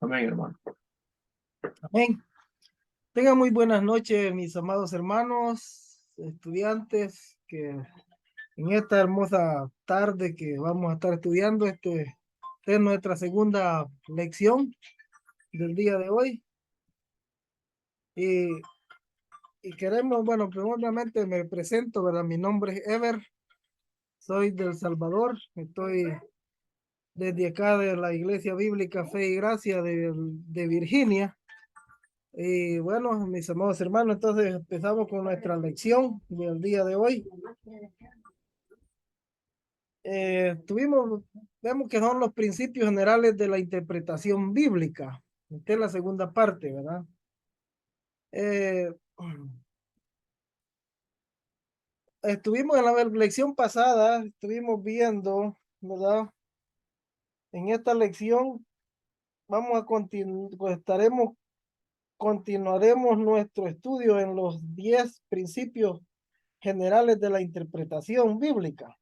Amén, hermano. Amén. Tengan muy buenas noches, mis amados hermanos, estudiantes, que en esta hermosa tarde que vamos a estar estudiando, es nuestra segunda lección del día de hoy. Y, y queremos, bueno, primeramente me presento, ¿verdad? Mi nombre es Ever, soy del Salvador, estoy desde acá de la Iglesia Bíblica Fe y Gracia de Virginia. Y bueno, mis amados hermanos, entonces empezamos con nuestra lección del día de hoy. Vemos que son los principios generales de la interpretación bíblica. Esta es la segunda parte, ¿verdad? Eh, Estuvimos en la lección pasada, estuvimos viendo, ¿verdad? En esta lección vamos a continuar, pues continuaremos nuestro estudio en los 10 principios generales de la interpretación bíblica.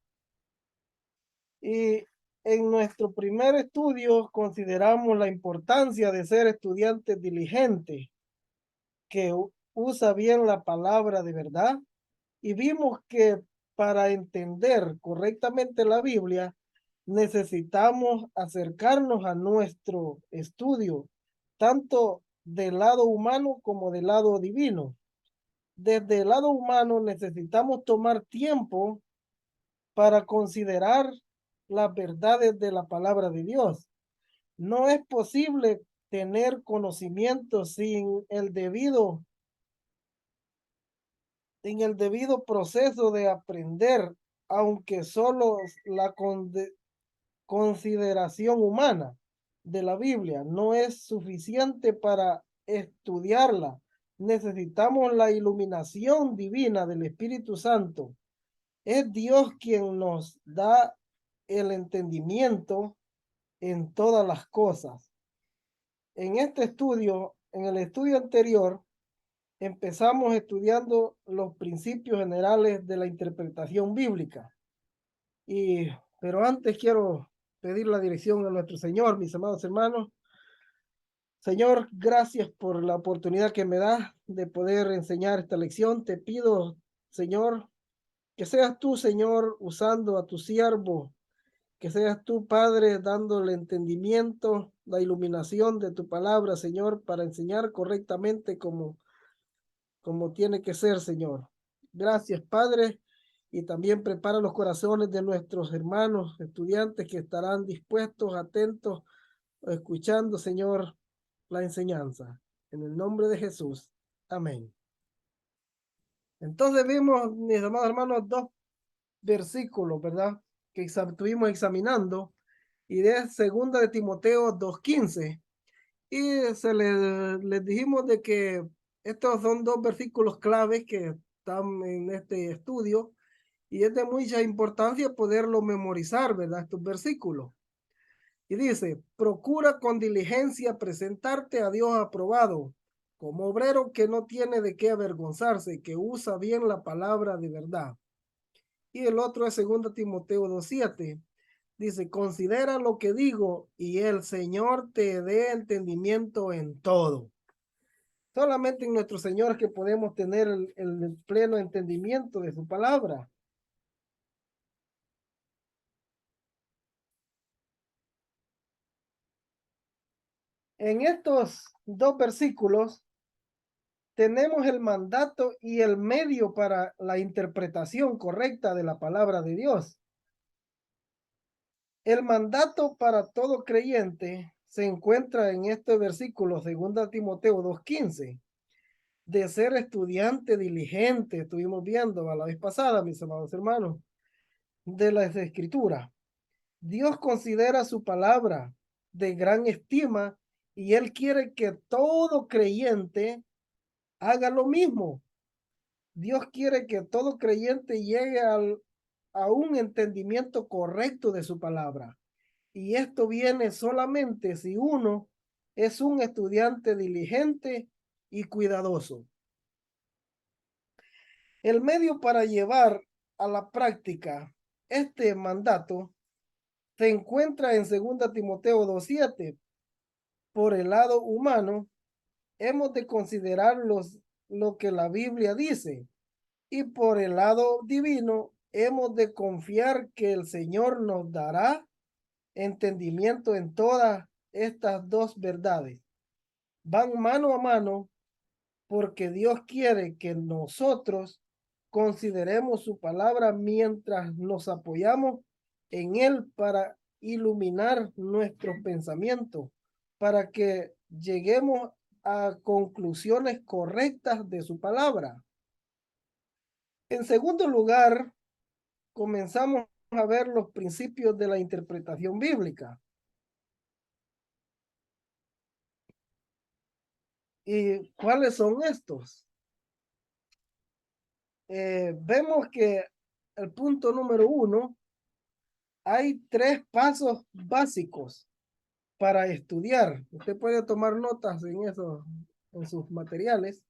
Y en nuestro primer estudio consideramos la importancia de ser estudiantes diligentes, que usa bien la palabra de verdad, y vimos que para entender correctamente la Biblia necesitamos acercarnos a nuestro estudio, tanto del lado humano como del lado divino. Desde el lado humano necesitamos tomar tiempo para considerar las verdades de la palabra de Dios. No es posible tener conocimiento sin en el debido proceso de aprender, aunque solo la consideración humana de la Biblia no es suficiente para estudiarla. Necesitamos la iluminación divina del Espíritu Santo. Es Dios quien nos da el entendimiento en todas las cosas. En este estudio, en el estudio anterior, empezamos estudiando los principios generales de la interpretación bíblica. Pero antes quiero pedir la dirección a nuestro Señor, mis amados hermanos. Señor, gracias por la oportunidad que me da de poder enseñar esta lección. Te pido, Señor, que seas tú, Señor, usando a tu siervo, que seas tú, Padre, dándole entendimiento, la iluminación de tu palabra, Señor, para enseñar correctamente como tiene que ser, Señor. Gracias, Padre, y también prepara los corazones de nuestros hermanos estudiantes que estarán dispuestos, atentos, escuchando, Señor, la enseñanza. En el nombre de Jesús. Amén. Entonces vimos, mis amados hermanos, dos versículos, ¿verdad? Que estuvimos examinando, y de segunda de Timoteo 2:15. Y les dijimos de que estos son dos versículos claves que están en este estudio, y es de mucha importancia poderlo memorizar, ¿verdad? Estos versículos. Y dice, procura con diligencia presentarte a Dios aprobado, como obrero que no tiene de qué avergonzarse, que usa bien la palabra de verdad. Y el otro es 2 Timoteo 2:7. Dice, considera lo que digo y el Señor te dé entendimiento en todo. Solamente en nuestro Señor es que podemos tener el pleno entendimiento de su palabra. En estos dos versículos tenemos el mandato y el medio para la interpretación correcta de la palabra de Dios. El mandato para todo creyente se encuentra en este versículo, 2 Timoteo 2:15, de ser estudiante diligente. Estuvimos viendo a la vez pasada, mis amados hermanos, de las escrituras. Dios considera su palabra de gran estima y Él quiere que todo creyente haga lo mismo. Dios quiere que todo creyente llegue a un entendimiento correcto de su palabra. Y esto viene solamente si uno es un estudiante diligente y cuidadoso. El medio para llevar a la práctica este mandato se encuentra en 2 Timoteo 2:7, por el lado humano, hemos de considerar lo que la Biblia dice, y por el lado divino, hemos de confiar que el Señor nos dará entendimiento en todas estas dos verdades. Van mano a mano porque Dios quiere que nosotros consideremos su palabra mientras nos apoyamos en él para iluminar nuestros pensamientos, para que lleguemos a conclusiones correctas de su palabra. En segundo lugar, comenzamos a ver los principios de la interpretación bíblica. ¿Y cuáles son estos? Vemos que el punto número 1, hay 3 pasos básicos para estudiar. Usted puede tomar notas en eso, en sus materiales.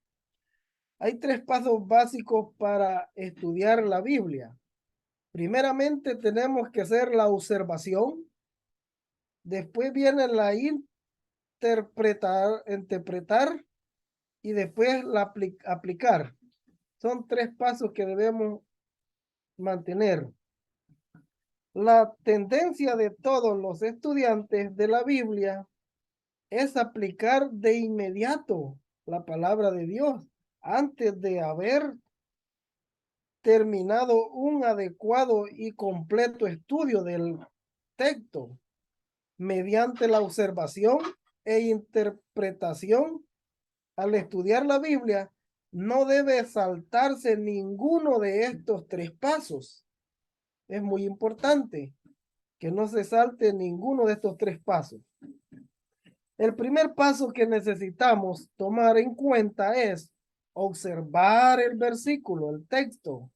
Hay 3 pasos básicos para estudiar la Biblia. Primeramente tenemos que hacer la observación. Después viene la interpretar y después la aplicar. Son 3 pasos que debemos mantener. La tendencia de todos los estudiantes de la Biblia es aplicar de inmediato la palabra de Dios antes de haber terminado un adecuado y completo estudio del texto. Mediante la observación e interpretación, al estudiar la Biblia, no debe saltarse ninguno de estos 3 pasos. Es muy importante que no se salte ninguno de estos 3 pasos. El primer paso que necesitamos tomar en cuenta es observar el versículo, el texto.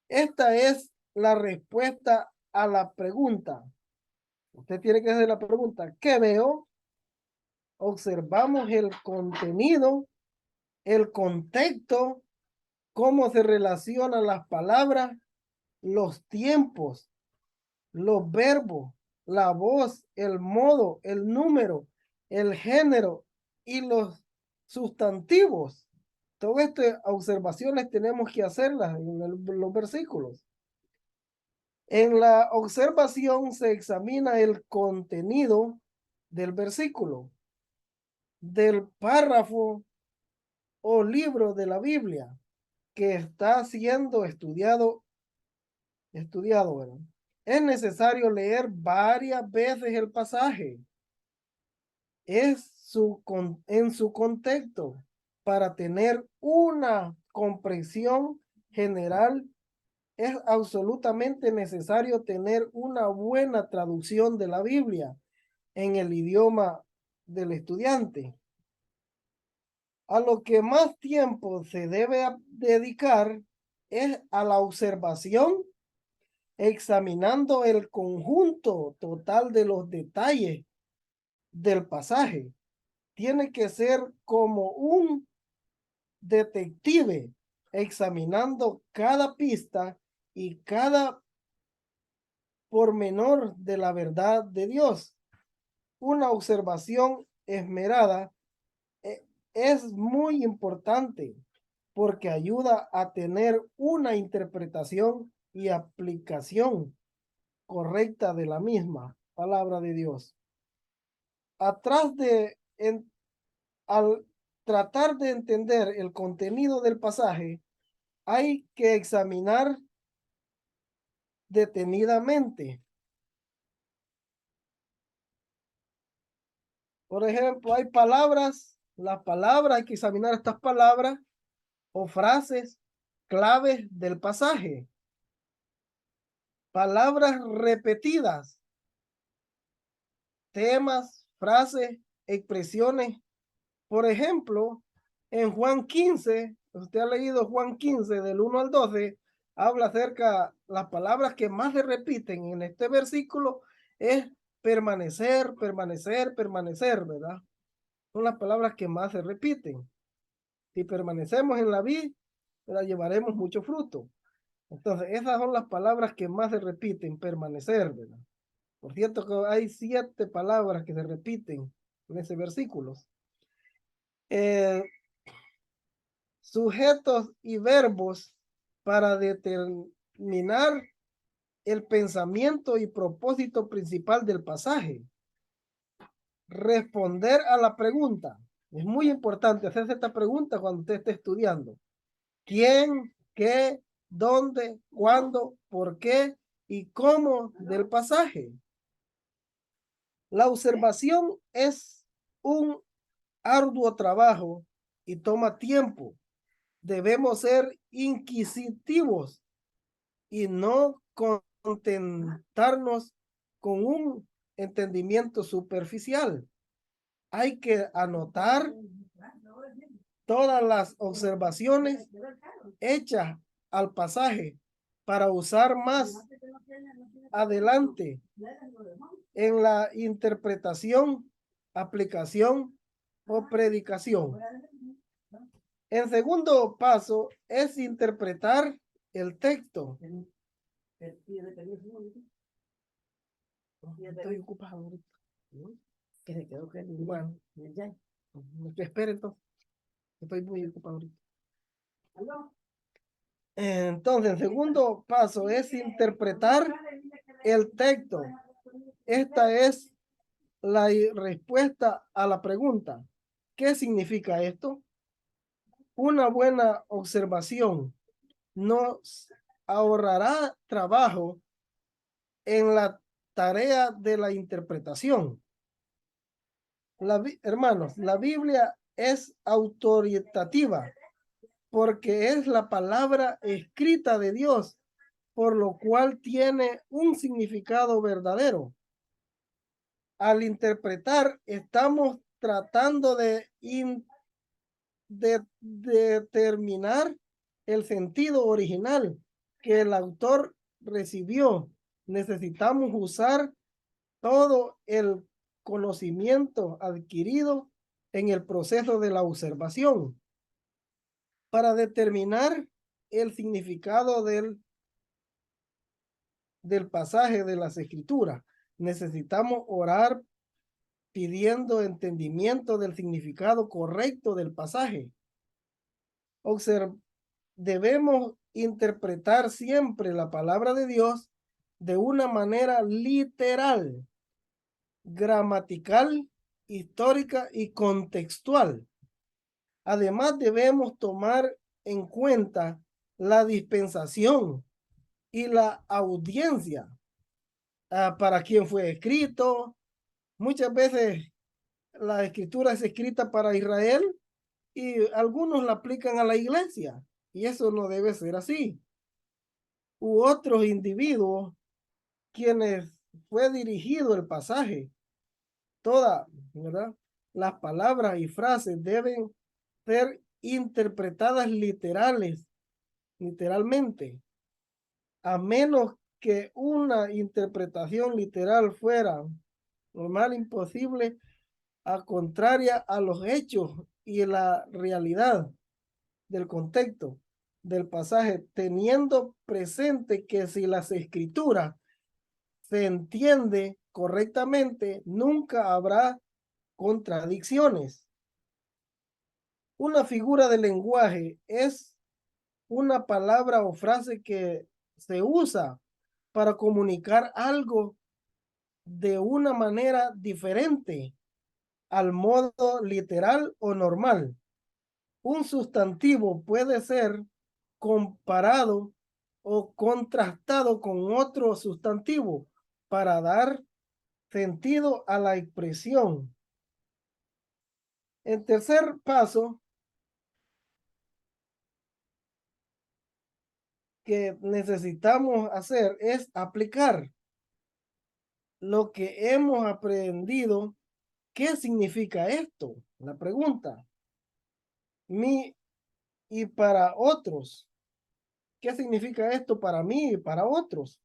Esta es la respuesta a la pregunta. Usted tiene que hacer la pregunta, ¿qué veo? Observamos el contenido, el contexto, cómo se relacionan las palabras, los tiempos, los verbos, la voz, el modo, el número, el género y los sustantivos. Todas estas observaciones tenemos que hacerlas en los versículos. En la observación se examina el contenido del versículo, del párrafo o libro de la Biblia que está siendo estudiado, ¿verdad? Es necesario leer varias veces el pasaje. En su contexto para tener una comprensión general. Es absolutamente necesario tener una buena traducción de la Biblia en el idioma del estudiante. A lo que más tiempo se debe dedicar es a la observación, examinando el conjunto total de los detalles del pasaje. Tiene que ser como un detective, examinando cada pista y cada pormenor de la verdad de Dios. Una observación esmerada es muy importante porque ayuda a tener una interpretación y aplicación correcta de la misma palabra de Dios. Al tratar de entender el contenido del pasaje, hay que examinar detenidamente. Por ejemplo, hay palabras, las palabras, hay que examinar estas palabras o frases claves del pasaje. Palabras repetidas, temas, frases, expresiones. Por ejemplo, en Juan 15, usted ha leído Juan 15 del 1 al 12, habla acerca, las palabras que más se repiten en este versículo es permanecer, permanecer, permanecer, ¿verdad? Son las palabras que más se repiten. Si permanecemos en la vid, la llevaremos mucho fruto. Entonces, esas son las palabras que más se repiten, permanecer, ¿verdad? Por cierto que hay 7 palabras que se repiten en ese versículo. Sujetos y verbos para determinar el pensamiento y propósito principal del pasaje. Responder a la pregunta. Es muy importante hacerse esta pregunta cuando usted esté estudiando. ¿Quién, qué, dónde, cuándo, por qué y cómo del pasaje? La observación es un arduo trabajo y toma tiempo. Debemos ser inquisitivos y no contentarnos con un entendimiento superficial. Hay que anotar todas las observaciones hechas al pasaje para usar más adelante en la interpretación, aplicación o predicación. El segundo paso es interpretar el texto. Estoy ocupado ahorita. Que se quedó que bueno, espere entonces. Estoy muy ocupado ahorita. Entonces, el segundo paso es interpretar el texto. Esta es la respuesta a la pregunta. ¿Qué significa esto? Una buena observación nos ahorrará trabajo en la tarea de la interpretación. Hermanos, la Biblia es autoritativa porque es la palabra escrita de Dios, por lo cual tiene un significado verdadero. Al interpretar, estamos tratando de determinar el sentido original que el autor recibió. Necesitamos usar todo el conocimiento adquirido en el proceso de la observación para determinar el significado del pasaje de las escrituras. Necesitamos orar pidiendo entendimiento del significado correcto del pasaje. Debemos interpretar siempre la palabra de Dios de una manera literal, gramatical, histórica y contextual. Además, debemos tomar en cuenta la dispensación y la audiencia para quien fue escrito. Muchas veces la escritura es escrita para Israel y algunos la aplican a la iglesia y eso no debe ser así. U otros individuos quienes fue dirigido el pasaje. Todas, ¿verdad? Las palabras y frases deben ser interpretadas literalmente, a menos que una interpretación literal fuera normal, imposible, a contraria a los hechos y la realidad del contexto del pasaje, teniendo presente que si las escrituras se entiende correctamente, nunca habrá contradicciones. Una figura de lenguaje es una palabra o frase que se usa para comunicar algo de una manera diferente al modo literal o normal. Un sustantivo puede ser comparado o contrastado con otro sustantivo para dar sentido a la expresión. El tercer paso que necesitamos hacer es aplicar lo que hemos aprendido. ¿Qué significa esto? La pregunta. Y para otros. ¿Qué significa esto para mí y para otros?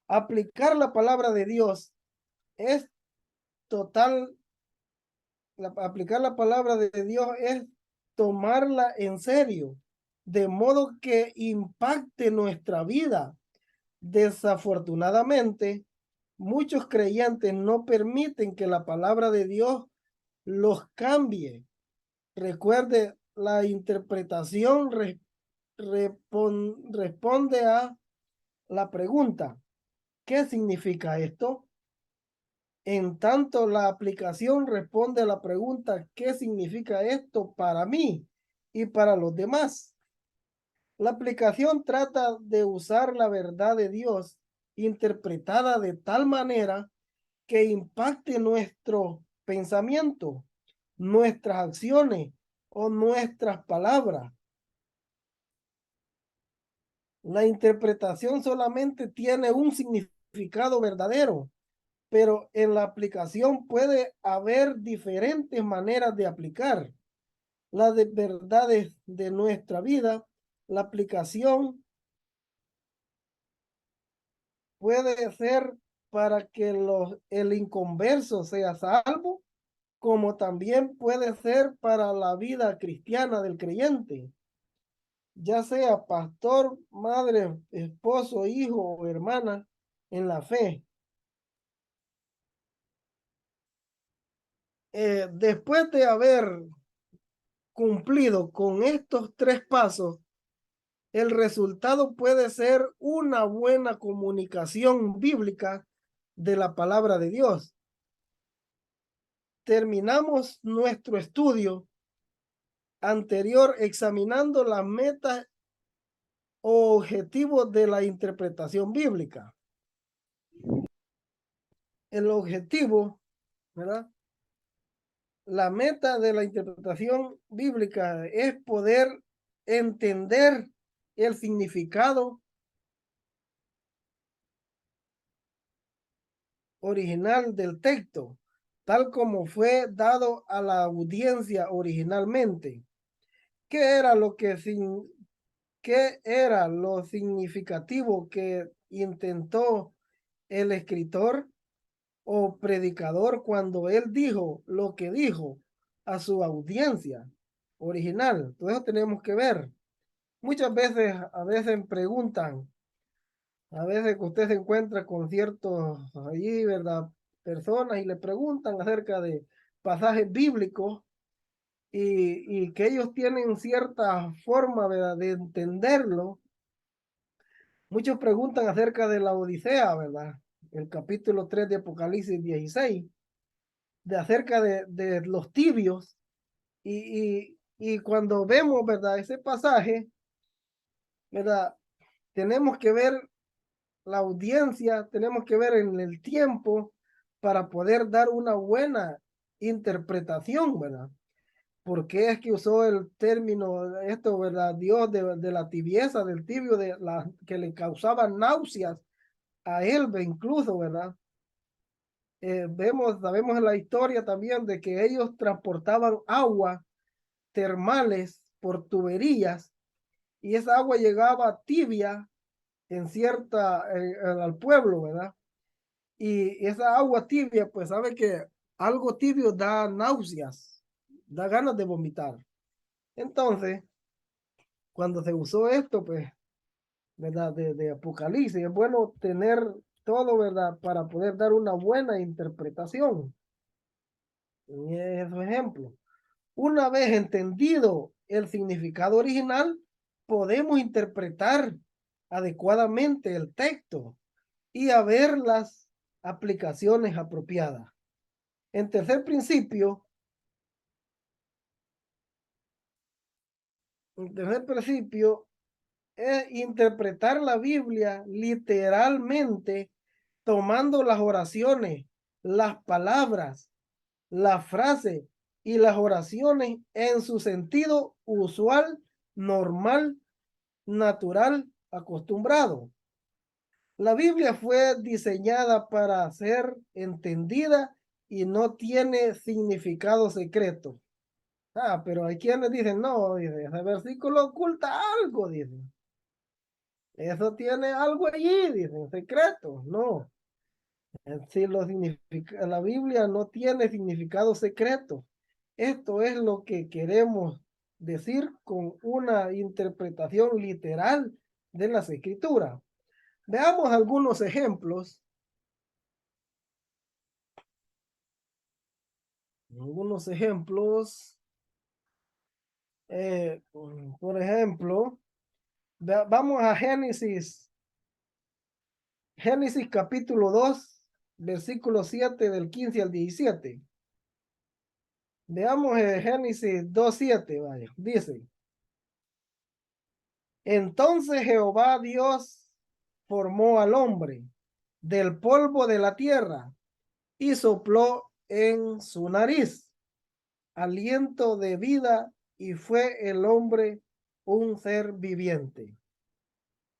Aplicar la palabra de Dios es aplicar la palabra de Dios es tomarla en serio, de modo que impacte nuestra vida. Desafortunadamente, muchos creyentes no permiten que la palabra de Dios los cambie. Recuerde, la interpretación responde a la pregunta, ¿qué significa esto? En tanto, la aplicación responde a la pregunta, ¿qué significa esto para mí y para los demás? La aplicación trata de usar la verdad de Dios interpretada de tal manera que impacte nuestro pensamiento, nuestras acciones o nuestras palabras. La interpretación solamente tiene un significado verdadero, pero en la aplicación puede haber diferentes maneras de aplicar las verdades de nuestra vida. La aplicación puede ser para que el inconverso sea salvo, como también puede ser para la vida cristiana del creyente, ya sea pastor, madre, esposo, hijo o hermana en la fe. Después de haber cumplido con estos tres pasos, el resultado puede ser una buena comunicación bíblica de la palabra de Dios. Terminamos nuestro estudio anterior examinando las metas o objetivos de la interpretación bíblica. El objetivo, ¿verdad? La meta de la interpretación bíblica es poder entender el significado original del texto, tal como fue dado a la audiencia originalmente. ¿Qué era lo que qué era lo significativo que intentó el escritor o predicador cuando él dijo lo que dijo a su audiencia original? Todo eso tenemos que ver. Muchas veces, a veces preguntan, a veces que usted se encuentra con ciertos allí, ¿verdad? Personas y le preguntan acerca de pasajes bíblicos y que ellos tienen cierta forma, ¿verdad?, de entenderlo. Muchos preguntan acerca de la Odisea, ¿verdad? El capítulo 3 de Apocalipsis 16, de acerca de los tibios. Y cuando vemos, ¿verdad?, ese pasaje, ¿verdad?, tenemos que ver la audiencia, tenemos que ver en el tiempo para poder dar una buena interpretación, ¿verdad? ¿Por qué es que usó el término, esto, ¿verdad? Dios de la tibieza, del tibio, de la que le causaba náuseas a él, incluso, ¿verdad? Sabemos en la historia también de que ellos transportaban agua termales por tuberías y esa agua llegaba tibia en al pueblo, ¿verdad? Y esa agua tibia, pues sabe que algo tibio da náuseas, da ganas de vomitar. Entonces, cuando se usó esto, pues, ¿verdad? De Apocalipsis, es bueno tener todo, ¿verdad? Para poder dar una buena interpretación. Es un ejemplo. Una vez entendido el significado original, podemos interpretar adecuadamente el texto y a ver las aplicaciones apropiadas. En tercer principio, es interpretar la Biblia literalmente, tomando las oraciones, las palabras, la frase y las oraciones en su sentido usual, normal, natural, acostumbrado. La Biblia fue diseñada para ser entendida y no tiene significado secreto. Pero hay quienes dicen, no, dice, ese versículo oculta algo, dicen. Eso tiene algo allí, dicen, secreto. No, si la Biblia no tiene significado secreto. Esto es lo que queremos decir con una interpretación literal de las escrituras. Veamos algunos ejemplos. algunos ejemplos. Por ejemplo, vamos a Génesis capítulo 2, versículo 7 del 15 al 17. Veamos Génesis 2:7, vaya. Dice, entonces Jehová Dios formó al hombre del polvo de la tierra y sopló en su nariz aliento de vida y fue el hombre un ser viviente.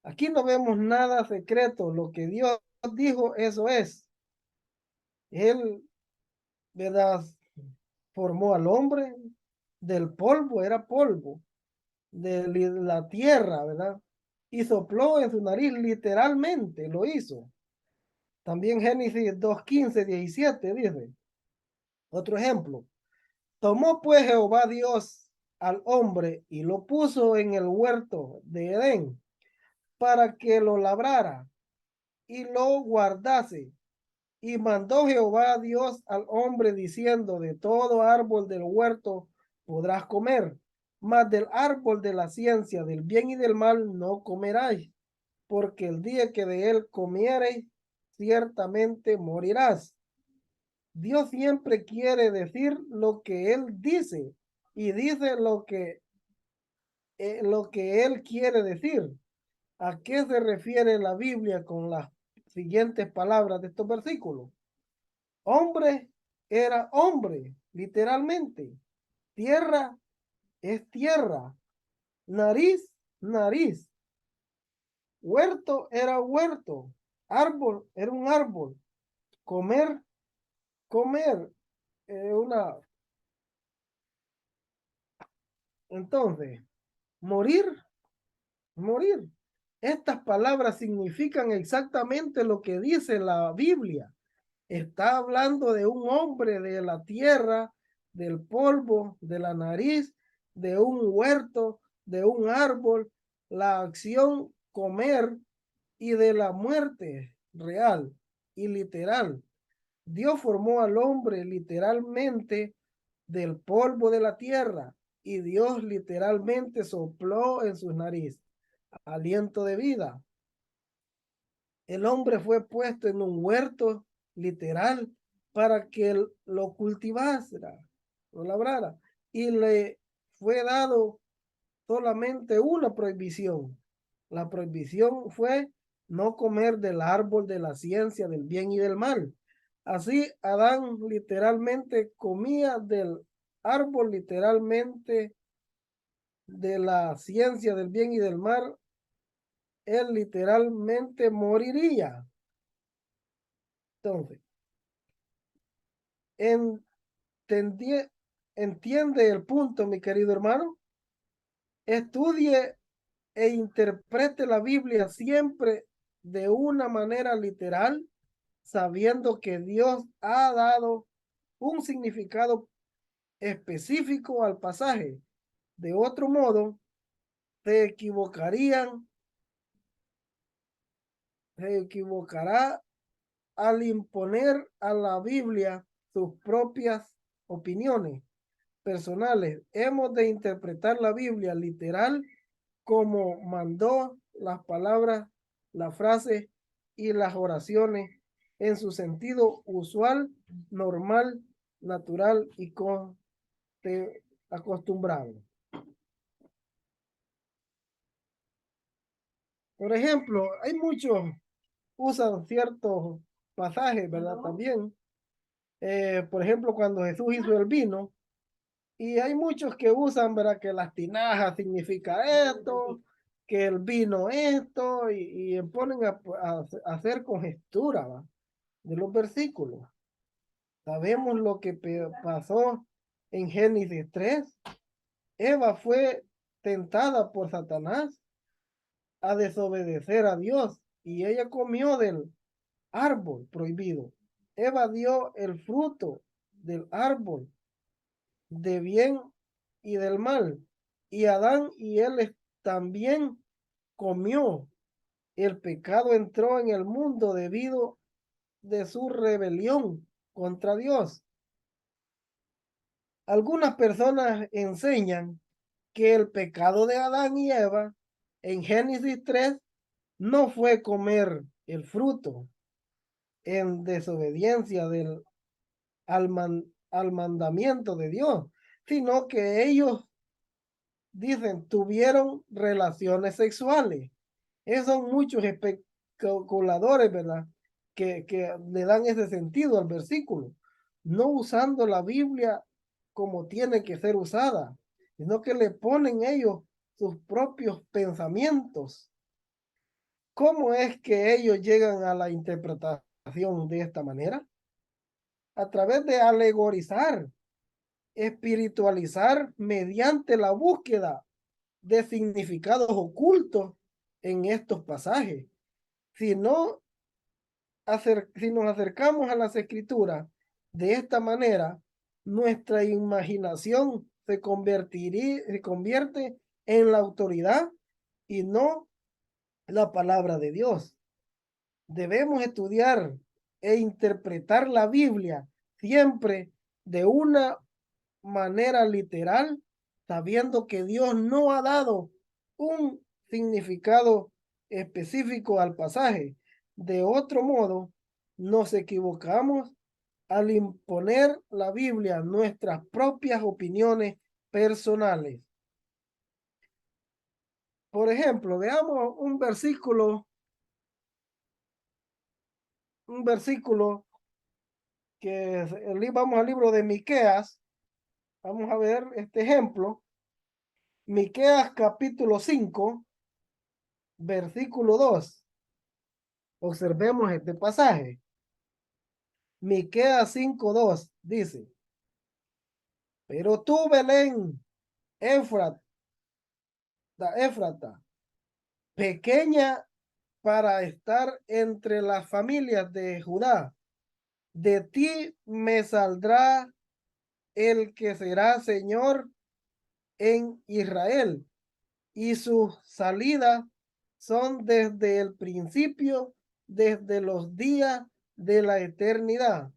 Aquí no vemos nada secreto, lo que Dios dijo, eso es. Él, ¿verdad? Formó al hombre del polvo, era polvo, de la tierra, ¿verdad? Y sopló en su nariz, literalmente lo hizo. También Génesis 2:15-17 dice, otro ejemplo, tomó pues Jehová Dios al hombre y lo puso en el huerto de Edén para que lo labrara y lo guardase. Y mandó Jehová Dios al hombre diciendo, de todo árbol del huerto podrás comer, mas del árbol de la ciencia del bien y del mal no comeráis, porque el día que de él comiereis, ciertamente morirás. Dios siempre quiere decir lo que él dice y dice lo que él quiere decir. ¿A qué se refiere la Biblia con las siguientes palabras de estos versículos? Hombre era hombre, literalmente. Tierra es tierra. Nariz, nariz. Huerto era huerto. Árbol era un árbol. Comer, comer. Una. Entonces, morir, morir. Estas palabras significan exactamente lo que dice la Biblia. Está hablando de un hombre de la tierra, del polvo, de la nariz, de un huerto, de un árbol, la acción comer y de la muerte real y literal. Dios formó al hombre literalmente del polvo de la tierra y Dios literalmente sopló en sus narices aliento de vida. El hombre fue puesto en un huerto literal para que lo cultivara, lo labrara, y le fue dado solamente una prohibición. La prohibición fue no comer del árbol de la ciencia del bien y del mal. Así Adán literalmente comía del árbol literalmente de la ciencia del bien y del mal. Él literalmente moriría. Entonces, entendí, entiende el punto, mi querido hermano. Estudie e interprete la Biblia siempre de una manera literal, sabiendo que Dios ha dado un significado específico al pasaje. De otro modo, se equivocarían, se equivocará al imponer a la Biblia sus propias opiniones personales. Hemos de interpretar la Biblia literal como mandó las palabras, las frases y las oraciones en su sentido usual, normal, natural y acostumbrado. Por ejemplo, hay muchos usan ciertos pasajes, ¿verdad? También, por ejemplo, cuando Jesús hizo el vino, y hay muchos que usan, ¿verdad? Que las tinajas significa esto, que el vino esto, y ponen a hacer conjetura, ¿va? De los versículos. Sabemos lo que pasó en Génesis 3. Eva fue tentada por Satanás a desobedecer a Dios y ella comió del árbol prohibido. Eva dio el fruto del árbol de bien y del mal. Y Adán y él también comió. El pecado entró en el mundo debido de su rebelión contra Dios. Algunas personas enseñan que el pecado de Adán y Eva en Génesis 3 no fue comer el fruto en desobediencia al mandamiento de Dios, sino que ellos dicen tuvieron relaciones sexuales. Esos son muchos especuladores, ¿verdad? Que le dan ese sentido al versículo, no usando la Biblia como tiene que ser usada, sino que le ponen ellos sus propios pensamientos. ¿Cómo es que ellos llegan a la interpretación de esta manera? A través de alegorizar, espiritualizar mediante la búsqueda de significados ocultos en estos pasajes. Si no si nos acercamos a las escrituras de esta manera, nuestra imaginación se convierte en la autoridad y no la palabra de Dios. Debemos estudiar e interpretar la Biblia siempre de una manera literal, sabiendo que Dios no ha dado un significado específico al pasaje. De otro modo, nos equivocamos al imponer la Biblia nuestras propias opiniones personales. Por ejemplo, veamos un versículo vamos al libro de Miqueas. Vamos a ver este ejemplo. Miqueas capítulo 5, versículo 2. Observemos este pasaje. Miqueas 5:2 dice: pero tú, Belén, Éfrata, pequeña para estar entre las familias de Judá, de ti me saldrá el que será Señor en Israel, y sus salidas son desde el principio, desde los días de la eternidad.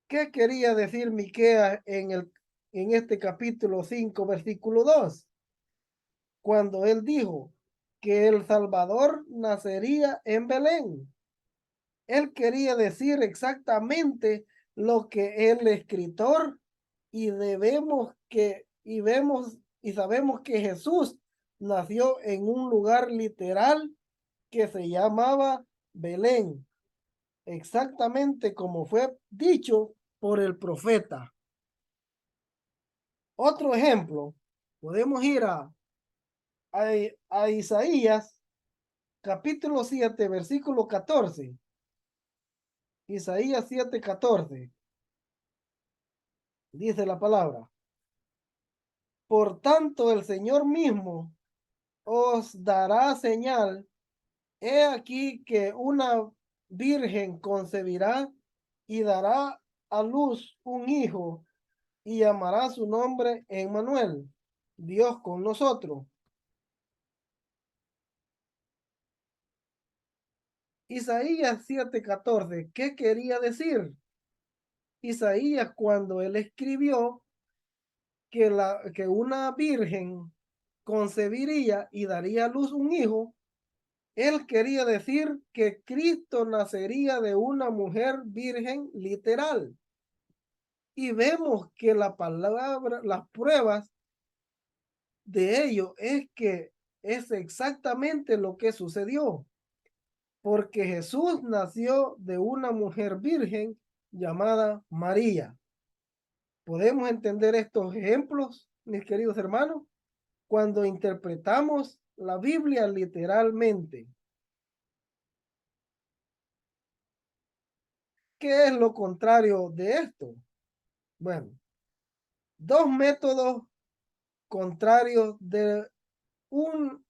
¿Qué quería decir Miqueas en este capítulo 5, versículo 2? Cuando él dijo que el Salvador nacería en Belén. Él quería decir exactamente lo que el escritor y vemos y sabemos que Jesús nació en un lugar literal que se llamaba Belén, exactamente como fue dicho por el profeta. Otro ejemplo, podemos ir a Isaías capítulo 7, versículo 14. Isaías 7:14. Dice la palabra: por tanto el Señor mismo os dará señal. He aquí que una virgen concebirá y dará a luz un hijo y llamará su nombre Emmanuel, Dios con nosotros. Isaías 7:14, ¿qué quería decir? Isaías, cuando él escribió que una virgen concebiría y daría a luz un hijo, él quería decir que Cristo nacería de una mujer virgen literal. Y vemos que la palabra, las pruebas de ello es que es exactamente lo que sucedió, porque Jesús nació de una mujer virgen llamada María. ¿Podemos entender estos ejemplos, mis queridos hermanos? Cuando interpretamos la Biblia literalmente. ¿Qué es lo contrario de esto? Bueno, dos métodos contrarios de un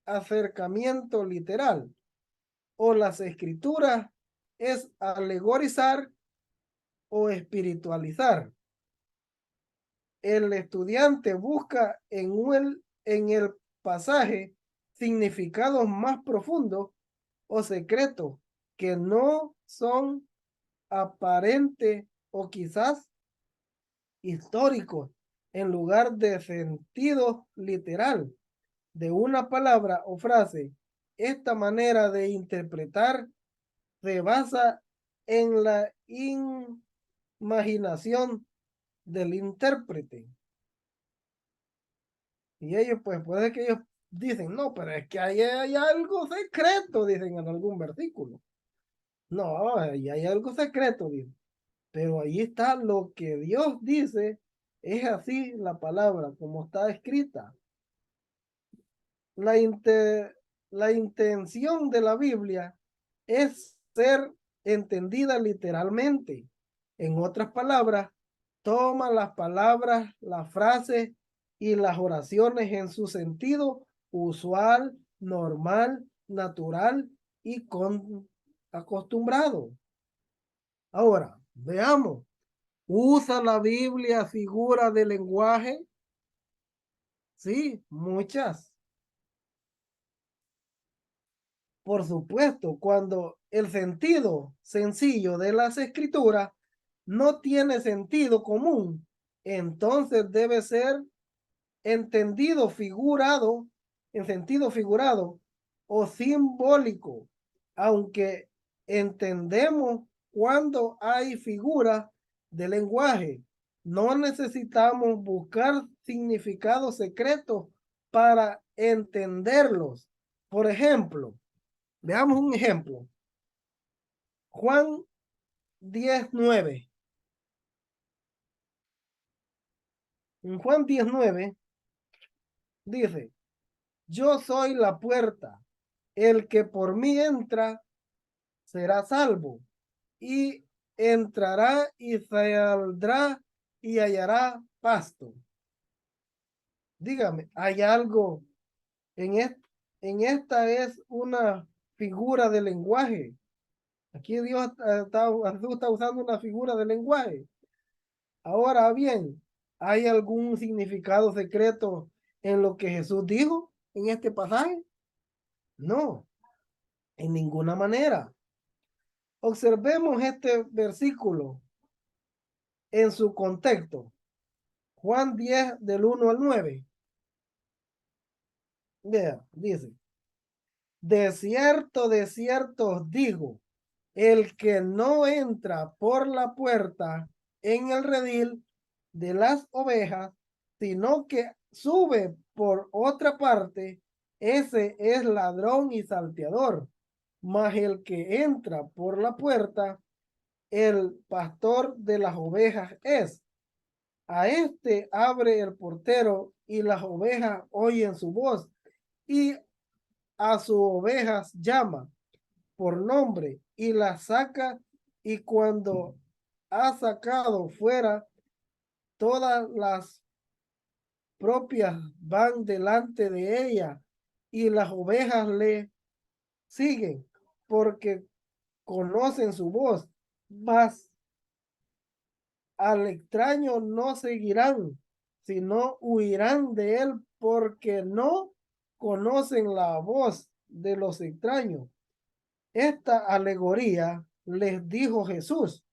acercamiento literal o las escrituras es alegorizar o espiritualizar. El estudiante busca en el pasaje significados más profundos o secretos que no son aparentes o quizás históricos en lugar de sentido literal de una palabra o frase. Esta manera de interpretar se basa en la imaginación del intérprete. Y ellos, pues, puede que ellos dicen, no, pero es que ahí hay algo secreto, dicen en algún versículo. No, ahí hay algo secreto, dicen. Pero ahí está lo que Dios dice, es así la palabra, como está escrita. La, la intención de la Biblia es ser entendida literalmente. En otras palabras, toma las palabras, las frases y las oraciones en su sentido usual, normal, natural y acostumbrado. Ahora, veamos. ¿Usa la Biblia figura de lenguaje? Sí, muchas. Por supuesto, cuando el sentido sencillo de las escrituras no tiene sentido común, entonces debe ser entendido figurado, en sentido figurado o simbólico, aunque entendemos cuando hay figuras de lenguaje. No necesitamos buscar significados secretos para entenderlos. Por ejemplo, veamos un ejemplo. Juan 10:9. En Juan 10:9 dice, yo soy la puerta, el que por mí entra será salvo, y entrará y saldrá y hallará pasto. Dígame, ¿hay algo en esta es una figura de lenguaje? Aquí Dios Jesús está usando una figura de lenguaje. Ahora bien, ¿hay algún significado secreto en lo que Jesús dijo en este pasaje? No, en ninguna manera. Observemos este versículo en su contexto. Juan 10 del 1 al 9. Vea, dice, de cierto os digo, el que no entra por la puerta en el redil de las ovejas, sino que sube por otra parte, ese es ladrón y salteador. Mas el que entra por la puerta, el pastor de las ovejas es. A este abre el portero y las ovejas oyen su voz y a sus ovejas llama por nombre y las saca, y cuando ha sacado fuera, todas las propias van delante de ella y las ovejas le siguen porque conocen su voz, mas al extraño no seguirán, sino huirán de él porque no conocen la voz de los extraños. Esta alegoría les dijo Jesús,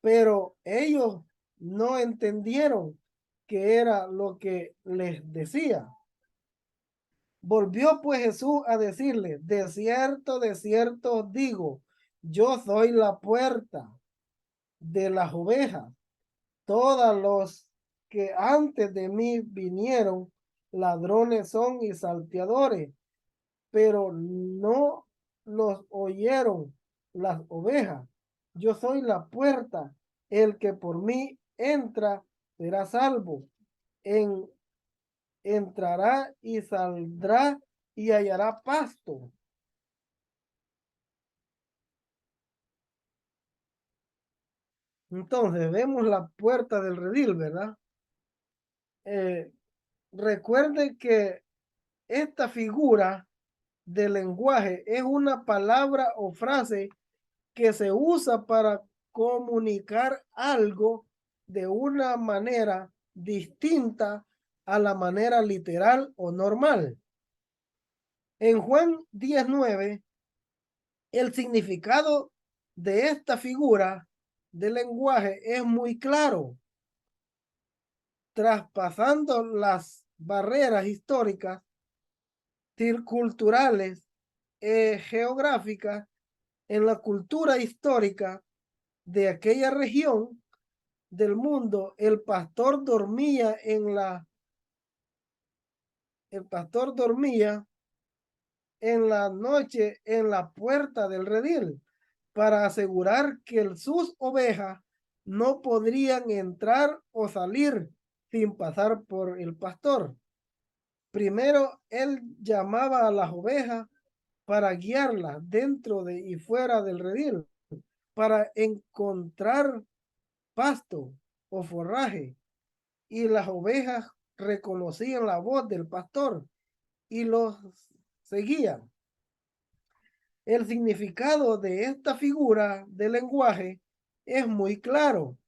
pero ellos no entendieron qué era lo que les decía. Volvió pues Jesús a decirle, de cierto os digo, yo soy la puerta de las ovejas. Todos los que antes de mí vinieron, ladrones son y salteadores, pero no los oyeron las ovejas. Yo soy la puerta, el que por mí entra será salvo. En, entrará y saldrá y hallará pasto. Entonces vemos la puerta del redil, ¿verdad? Eh, recuerde que esta figura de lenguaje es una palabra o frase que se usa para comunicar algo de una manera distinta a la manera literal o normal. En Juan 19, el significado de esta figura de lenguaje es muy claro. traspasando las barreras históricas, culturales, geográficas, en la cultura histórica de aquella región del mundo, el pastor dormía en la noche en la puerta del redil para asegurar que sus ovejas no podrían entrar o salir sin pasar por el pastor. Primero él llamaba a las ovejas para guiarlas dentro de y fuera del redil, para encontrar pasto o forraje, y las ovejas reconocían la voz del pastor y los seguían. El significado de esta figura de lenguaje es muy claro,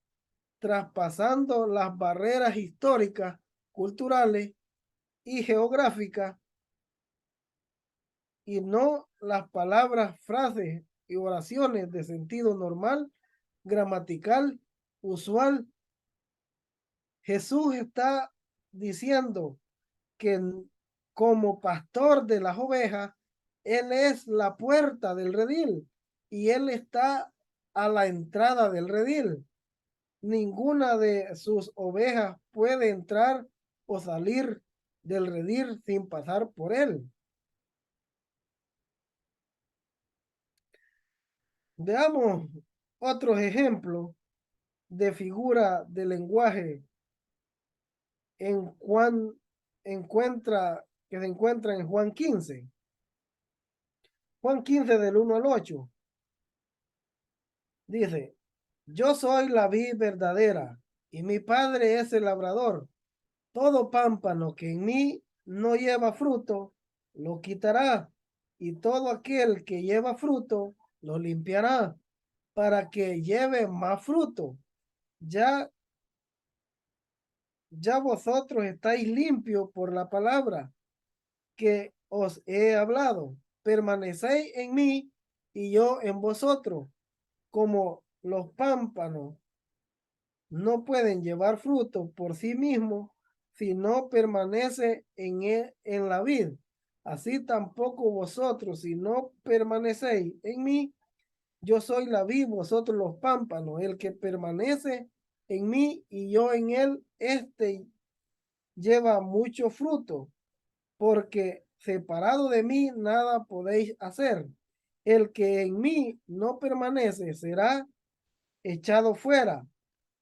traspasando las barreras históricas, culturales y geográficas, y no las palabras, frases y oraciones de sentido normal, gramatical, usual. Jesús está diciendo que como pastor de las ovejas, Él es la puerta del redil y Él está a la entrada del redil. Ninguna de sus ovejas puede entrar o salir del redil sin pasar por Él. Veamos otros ejemplos de figura de lenguaje en Juan que se encuentra en Juan 15. Juan 15 del 1 al 8. Dice, yo soy la vid verdadera y mi padre es el labrador. Todo pámpano que en mí no lleva fruto, lo quitará, y todo aquel que lleva fruto, lo limpiará, para que lleve más fruto. Ya, ya vosotros estáis limpios por la palabra que os he hablado. Permanecéis en mí y yo en vosotros, como los pámpanos no pueden llevar fruto por sí mismos si no permanece en la vid. Así tampoco vosotros, si no permanecéis en mí, yo soy la vid, vosotros los pámpanos. El que permanece en mí y yo en él, este lleva mucho fruto, porque separado de mí nada podéis hacer. El que en mí no permanece será echado fuera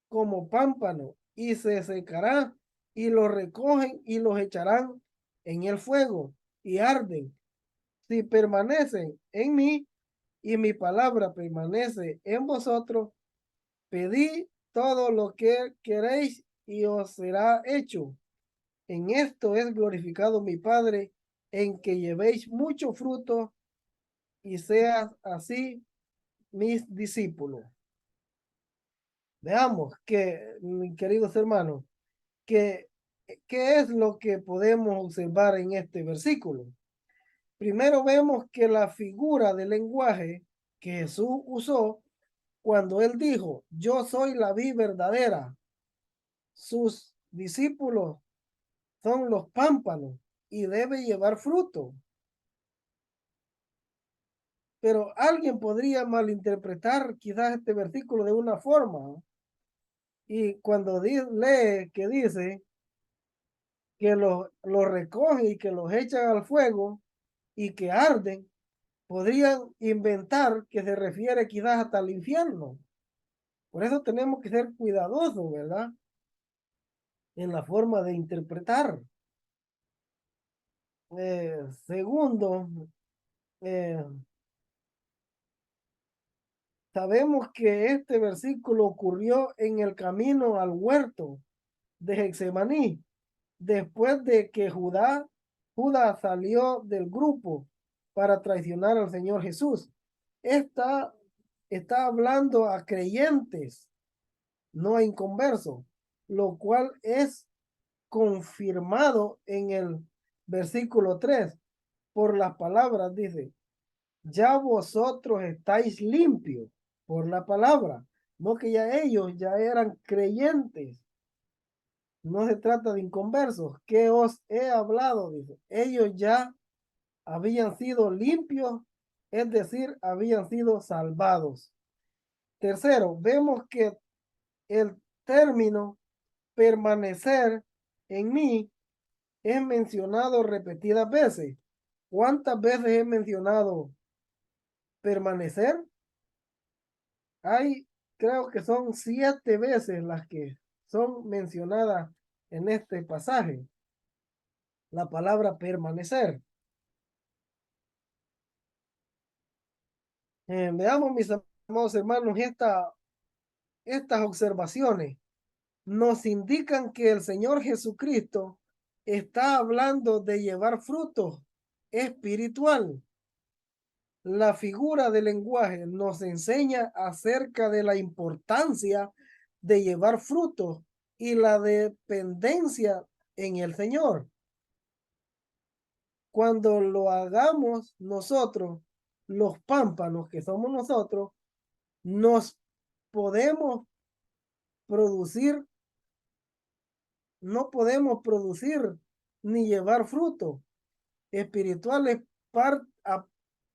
como pámpano y se secará, y los recogen y los echarán en el fuego y arden. Si permanecen en mí y mi palabra permanece en vosotros, pedid todo lo que queréis y os será hecho. En esto es glorificado mi Padre, en que llevéis mucho fruto y seas así mis discípulos. Veamos que, mis queridos hermanos, que, ¿qué es lo que podemos observar en este versículo? Primero vemos que la figura del lenguaje que Jesús usó cuando él dijo, yo soy la vid verdadera, sus discípulos son los pámpanos y debe llevar fruto. Pero alguien podría malinterpretar quizás este versículo de una forma, y cuando lee que dice que los recogen y que los echan al fuego y que arden, podrían inventar que se refiere quizás hasta el infierno. Por eso tenemos que ser cuidadosos, ¿verdad? En la forma de interpretar. Segundo, eh, sabemos que este versículo ocurrió en el camino al huerto de Getsemaní, después de que Judas salió del grupo para traicionar al Señor Jesús. Esta está hablando a creyentes, no a inconversos, lo cual es confirmado en el versículo 3 por las palabras, dice, ya vosotros estáis limpios por la palabra, no que ya ellos ya eran creyentes. No se trata de inconversos. ¿Qué os he hablado? Dice. Ellos ya habían sido limpios, es decir, habían sido salvados. Tercero, vemos que el término permanecer en mí es mencionado repetidas veces. ¿Cuántas veces he mencionado permanecer? Hay, creo que son 7 veces las que son mencionadas en este pasaje. La palabra permanecer. Veamos, mis amados hermanos, estas observaciones nos indican que el Señor Jesucristo está hablando de llevar frutos espiritual. La figura del lenguaje nos enseña acerca de la importancia de llevar frutos y la dependencia en el Señor. Cuando lo hagamos nosotros, los pámpanos que somos nosotros, nos podemos producir, no podemos producir ni llevar frutos espirituales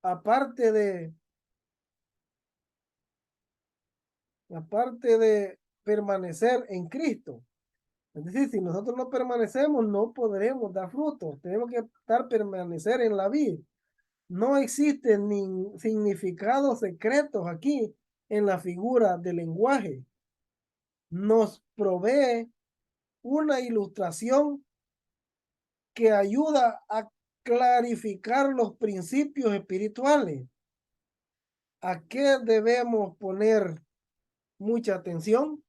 aparte de permanecer en Cristo. Es decir, si nosotros no permanecemos, no podremos dar frutos. Tenemos que permanecer en la vida. No existen ni significados secretos aquí en la figura del lenguaje. Nos provee una ilustración que ayuda a clarificar los principios espirituales. ¿A qué debemos poner mucha atención?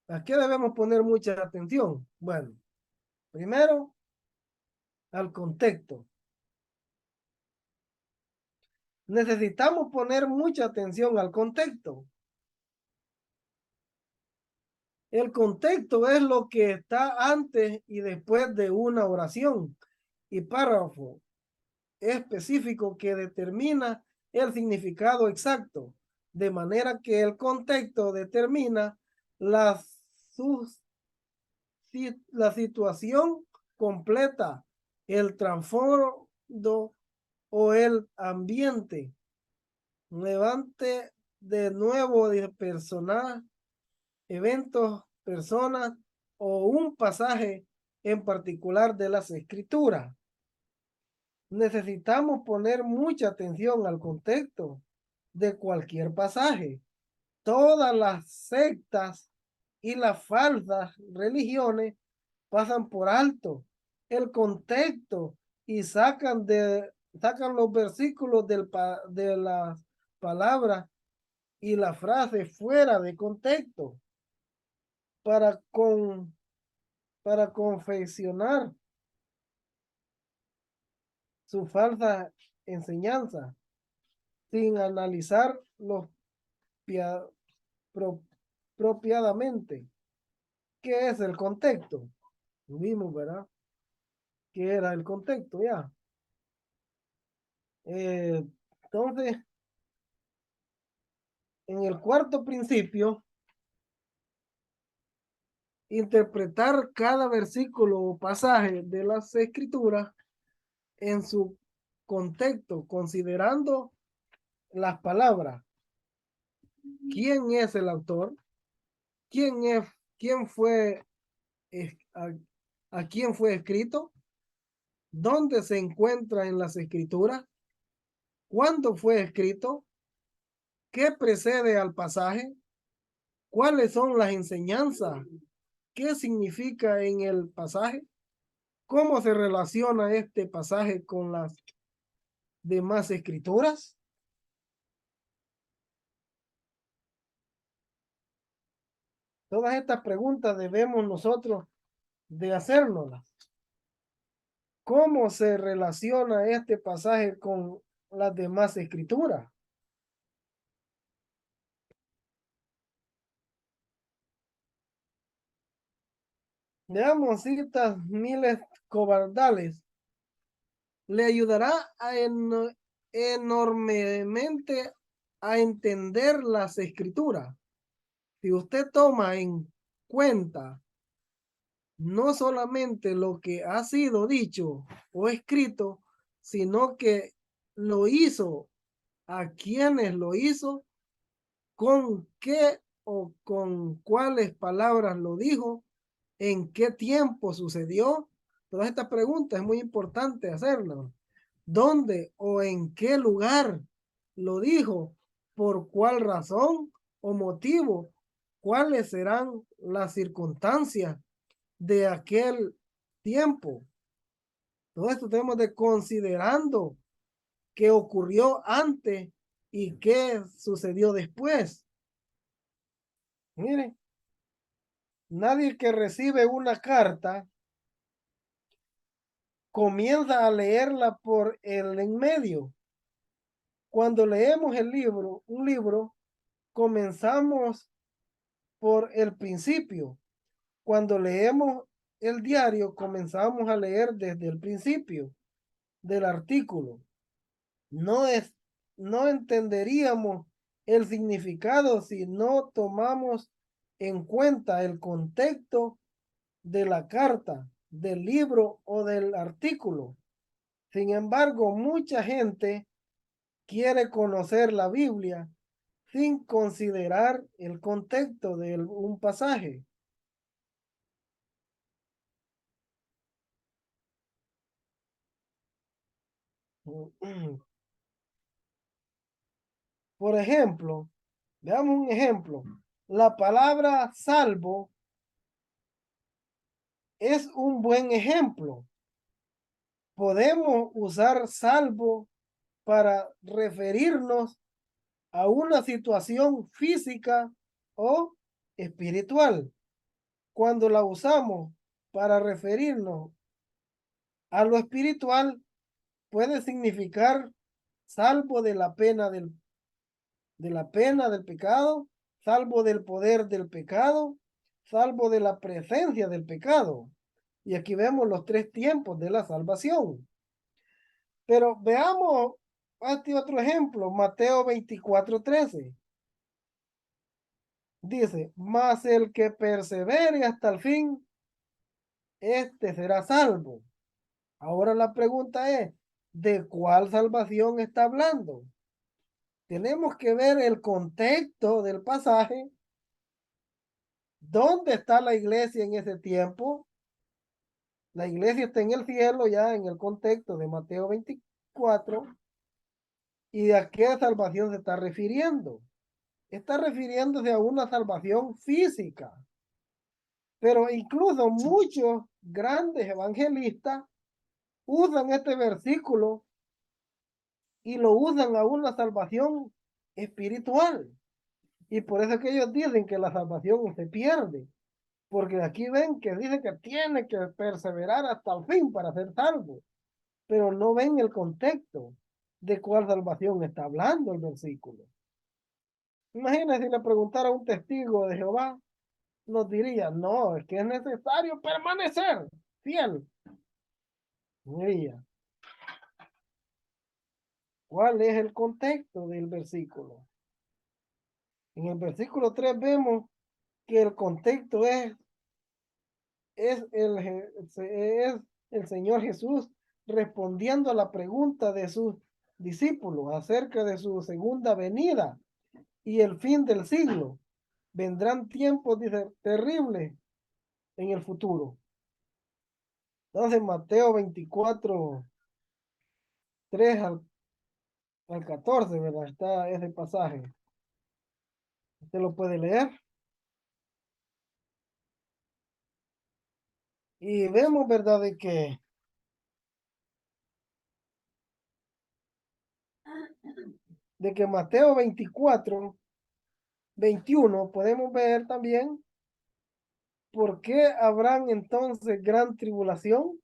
¿A qué debemos poner mucha atención? Bueno, primero al contexto. Necesitamos poner mucha atención al contexto. El contexto es lo que está antes y después de una oración y párrafo específico que determina el significado exacto, de manera que el contexto determina la, la situación completa, el trasfondo o el ambiente. Levante de nuevo de personas, eventos, personas o un pasaje en particular de las escrituras. Necesitamos poner mucha atención al contexto de cualquier pasaje. Todas las sectas y las falsas religiones pasan por alto el contexto y sacan los versículos de las palabras y la frase fuera de contexto para, para confeccionar su falsa enseñanza sin analizar los pro, propiadamente. ¿Qué es el contexto? Vimos, ¿verdad? ¿Qué era el contexto ya? Entonces, en el cuarto principio, interpretar cada versículo o pasaje de las escrituras en su contexto, considerando las palabras. ¿Quién es el autor? ¿Quién es, quién fue, a, a quién fue escrito? ¿Dónde se encuentra en las escrituras? ¿Cuándo fue escrito? ¿Qué precede al pasaje? ¿Cuáles son las enseñanzas? ¿Qué significa en el pasaje? ¿Cómo se relaciona este pasaje con las demás escrituras? Todas estas preguntas debemos nosotros de hacérnoslas. ¿Cómo se relaciona este pasaje con las demás escrituras? Veamos citas miles cobardales. Le ayudará a enormemente a entender las escrituras. Si usted toma en cuenta no solamente lo que ha sido dicho o escrito, sino que lo hizo, a quienes lo hizo, con qué o con cuáles palabras lo dijo, en qué tiempo sucedió. Todas estas preguntas es muy importante hacerlas. ¿Dónde o en qué lugar lo dijo? ¿Por cuál razón o motivo? ¿Cuáles serán las circunstancias de aquel tiempo? Todo esto tenemos de considerando qué ocurrió antes y qué sucedió después. Mire, nadie que recibe una carta comienza a leerla por el en medio. Cuando leemos un libro, comenzamos por el principio. Cuando leemos el diario, comenzamos a leer desde el principio del artículo. No es, no entenderíamos el significado si no tomamos en cuenta el contexto de la carta, del libro o del artículo. Sin embargo, mucha gente quiere conocer la Biblia sin considerar el contexto de un pasaje. Por ejemplo, veamos un ejemplo. La palabra salvo es un buen ejemplo. Podemos usar salvo para referirnos a una situación física o espiritual. Cuando la usamos para referirnos a lo espiritual, puede significar salvo de la pena del pecado, salvo del poder del pecado, salvo de la presencia del pecado. Y aquí vemos los tres tiempos de la salvación. Pero veamos este otro ejemplo, Mateo 24:13. Dice, mas el que persevere hasta el fin, este será salvo. Ahora la pregunta es, ¿de cuál salvación está hablando? Tenemos que ver el contexto del pasaje. ¿Dónde está la iglesia en ese tiempo? La iglesia está en el cielo ya en el contexto de Mateo 24. ¿Y a qué salvación se está refiriendo? Está refiriéndose a una salvación física. Pero incluso muchos grandes evangelistas usan este versículo y lo usan a una salvación espiritual. Y por eso es que ellos dicen que la salvación se pierde. Porque aquí ven que dice que tiene que perseverar hasta el fin para ser salvo. Pero no ven el contexto de cuál salvación está hablando el versículo. Imagínense si le preguntara a un testigo de Jehová, nos diría, no, es que es necesario permanecer fiel. Diría, ¿cuál es el contexto del versículo? En el versículo 3 vemos que el contexto es el Señor Jesús respondiendo a la pregunta de sus discípulos acerca de su segunda venida y el fin del siglo. Vendrán tiempos, dice, terribles en el futuro. Entonces, Mateo 24, 3 al 14, ¿verdad? Está ese pasaje. Usted lo puede leer. Y vemos, ¿verdad? De que Mateo 24, 21, podemos ver también por qué habrán entonces gran tribulación.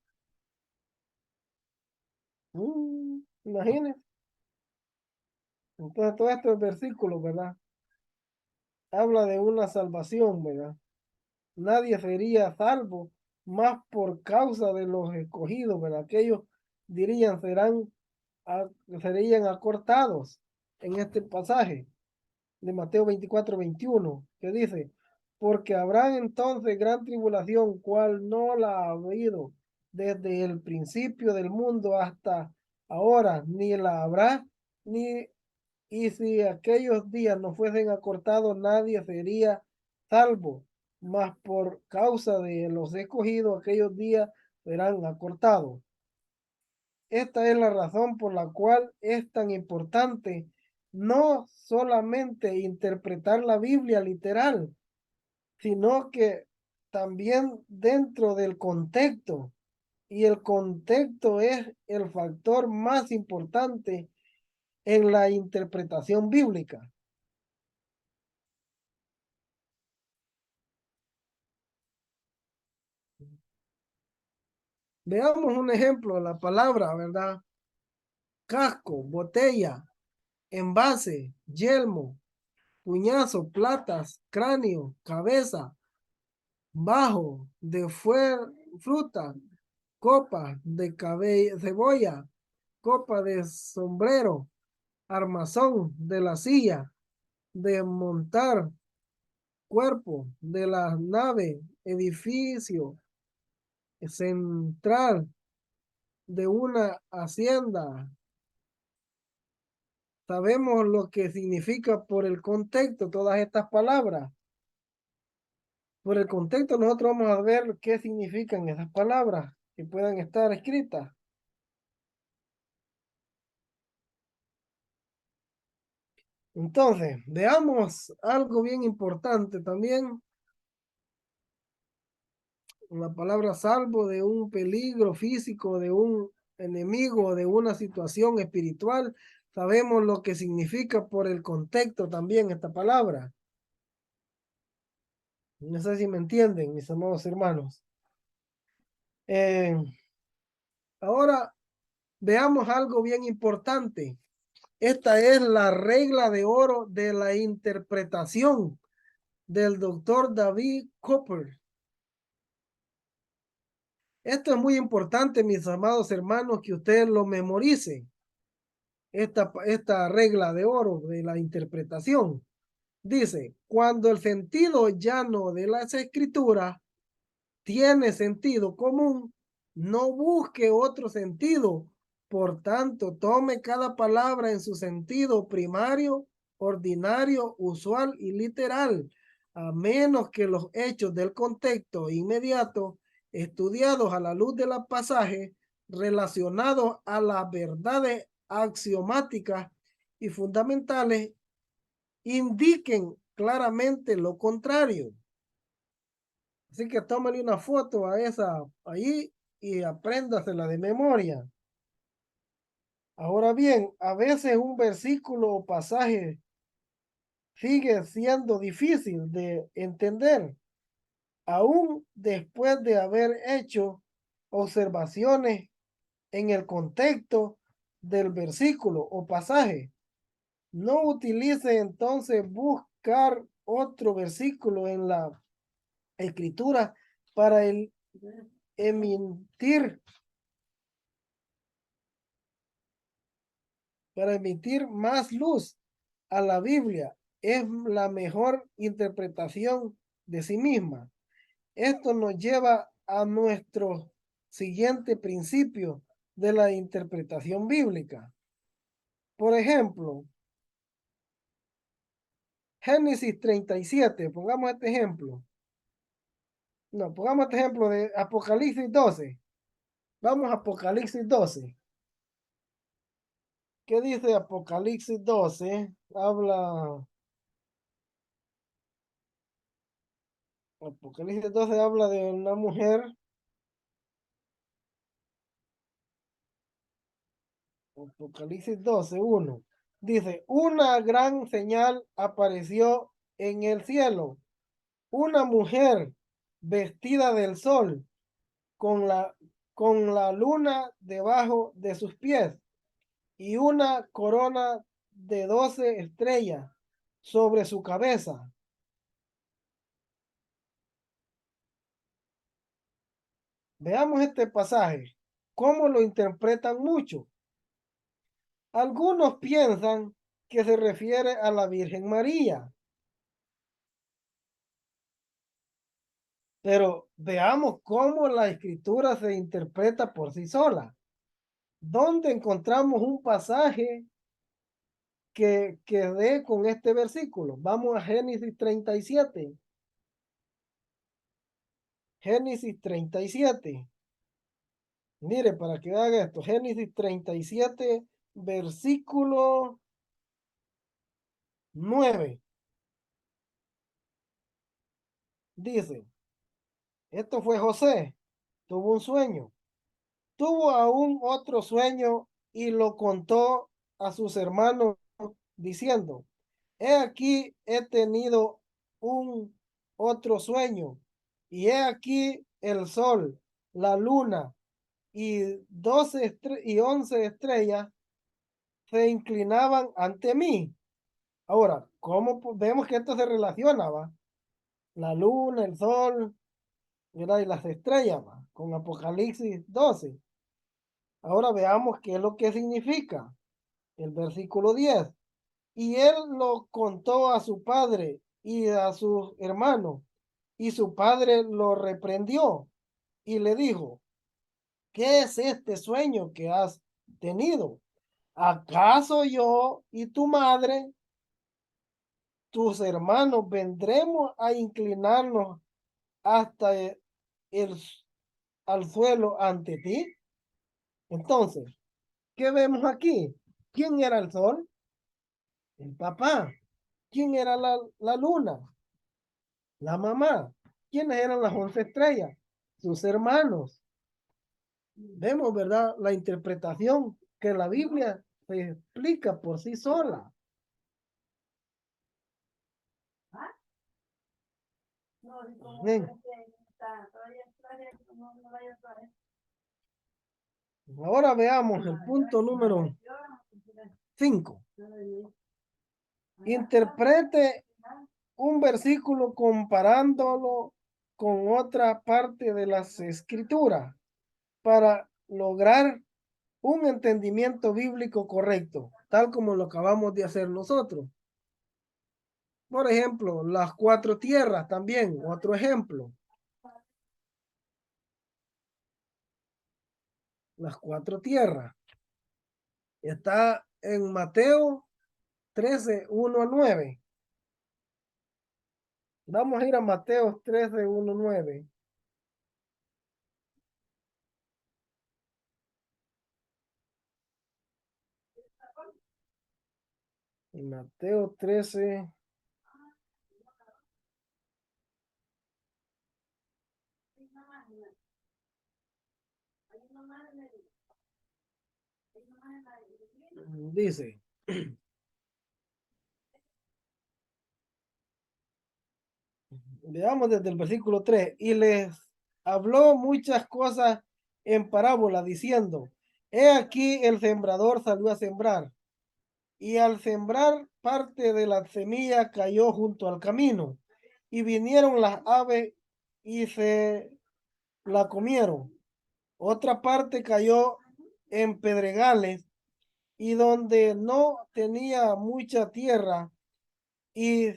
Imagínense. Entonces, todos estos versículos, ¿verdad? Habla de una salvación, ¿verdad? Nadie sería salvo más por causa de los escogidos, ¿verdad? Aquellos dirían serían acortados. en este pasaje de Mateo 24-21, que dice, porque habrá entonces gran tribulación, cual no la ha habido desde el principio del mundo hasta ahora, ni la habrá, ni, y si aquellos días no fuesen acortados, nadie sería salvo, mas por causa de los escogidos, aquellos días serán acortados. Esta es la razón por la cual es tan importante no solamente interpretar la Biblia literal, sino que también dentro del contexto. Y el contexto es el factor más importante en la interpretación bíblica. Veamos un ejemplo de la palabra, ¿verdad? Casco, botella, envase, yelmo, puñazo, platas, cráneo, cabeza, bajo, de fruta, copa de cebolla, copa de sombrero, armazón de la silla, de montar, cuerpo de la nave, edificio central de una hacienda. Sabemos lo que significa por el contexto todas estas palabras. Por el contexto nosotros vamos a ver qué significan esas palabras que puedan estar escritas. Entonces, veamos algo bien importante también. La palabra salvo de un peligro físico, de un enemigo, de una situación espiritual. Sabemos lo que significa por el contexto también esta palabra. No sé si me entienden, mis amados hermanos. Eh, Ahora veamos algo bien importante. Esta es la regla de oro de la interpretación del doctor David Cooper. Esto es muy importante, mis amados hermanos, que ustedes lo memoricen. Esta regla de oro de la interpretación. Dice, cuando el sentido llano de las escrituras tiene sentido común, no busque otro sentido. Por tanto, tome cada palabra en su sentido primario, ordinario, usual y literal, a menos que los hechos del contexto inmediato, estudiados a la luz de los pasajes relacionados a las verdades axiomáticas y fundamentales, indiquen claramente lo contrario. Así que tómale una foto a esa ahí y apréndasela de memoria. Ahora bien, a veces un versículo o pasaje sigue siendo difícil de entender, aún después de haber hecho observaciones en el contexto del versículo o pasaje. No utilice entonces buscar otro versículo en la escritura para emitir para emitir más luz a la Biblia. Es la mejor interpretación de sí misma. Esto nos lleva a nuestro siguiente principio de la interpretación bíblica. Por ejemplo, Génesis 37, pongamos este ejemplo. No, pongamos este ejemplo de Apocalipsis 12. Vamos a Apocalipsis 12. ¿Qué dice Apocalipsis 12? Apocalipsis 12 habla de una mujer. Apocalipsis 12:1. Dice, una gran señal apareció en el cielo. Una mujer vestida del sol con la luna debajo de sus pies y una corona de 12 estrellas sobre su cabeza. Veamos este pasaje. ¿Cómo lo interpretan mucho? Algunos piensan que se refiere a la Virgen María. Pero veamos cómo la escritura se interpreta por sí sola. ¿Dónde encontramos un pasaje que dé con este versículo? Vamos a Génesis 37. Génesis 37. Mire, para que haga esto, Génesis 37, versículo 9. Dice, esto fue José, tuvo un sueño, tuvo aún otro sueño y lo contó a sus hermanos diciendo, he aquí he tenido un otro sueño y he aquí el sol, la luna y 11 estrellas se inclinaban ante mí. Ahora, ¿cómo vemos que esto se relaciona, va? La luna, el sol, ¿verdad? Y las estrellas, va, con Apocalipsis 12. Ahora veamos qué es lo que significa el versículo 10. Y él lo contó a su padre y a sus hermanos, y su padre lo reprendió y le dijo, ¿qué es este sueño que has tenido? ¿Acaso yo y tu madre, tus hermanos, vendremos a inclinarnos hasta el, al suelo ante ti? Entonces, ¿qué vemos aquí? ¿Quién era el sol? El papá. ¿Quién era la luna? La mamá. ¿Quiénes eran las 11 estrellas? Sus hermanos. Vemos, ¿verdad? La interpretación que la Biblia se explica por sí sola. Bien. Ahora veamos el punto número 5. Interprete un versículo comparándolo con otra parte de las escrituras para lograr un entendimiento bíblico correcto, tal como lo acabamos de hacer nosotros. Por ejemplo, las 4 tierras también, otro ejemplo. Las 4 tierras. Está en Mateo 13, 1 a 9. Vamos a ir a Mateo 13, 1 a 9. En Mateo 13. Dice, veamos desde el versículo 3. Y les habló muchas cosas en parábola, diciendo, he aquí el sembrador salió a sembrar. Y al sembrar parte de la semilla cayó junto al camino. Y vinieron las aves y se la comieron. Otra parte cayó en pedregales y donde no tenía mucha tierra y,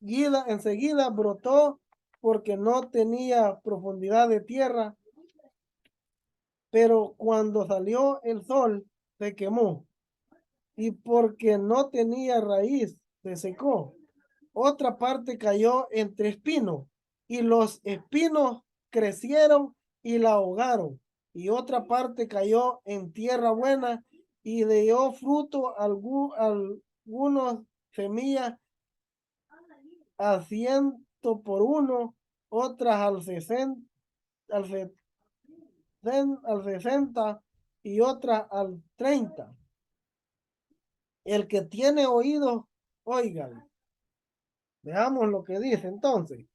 enseguida brotó porque no tenía profundidad de tierra, pero cuando salió el sol se quemó y porque no tenía raíz se secó. Otra parte cayó entre espinos y los espinos crecieron y la ahogaron. Y otra parte cayó en tierra buena y dio fruto algunos semillas a 100 por uno, otras al, al 60 y otras al 30. El que tiene oídos, oigan. Veamos lo que dice entonces.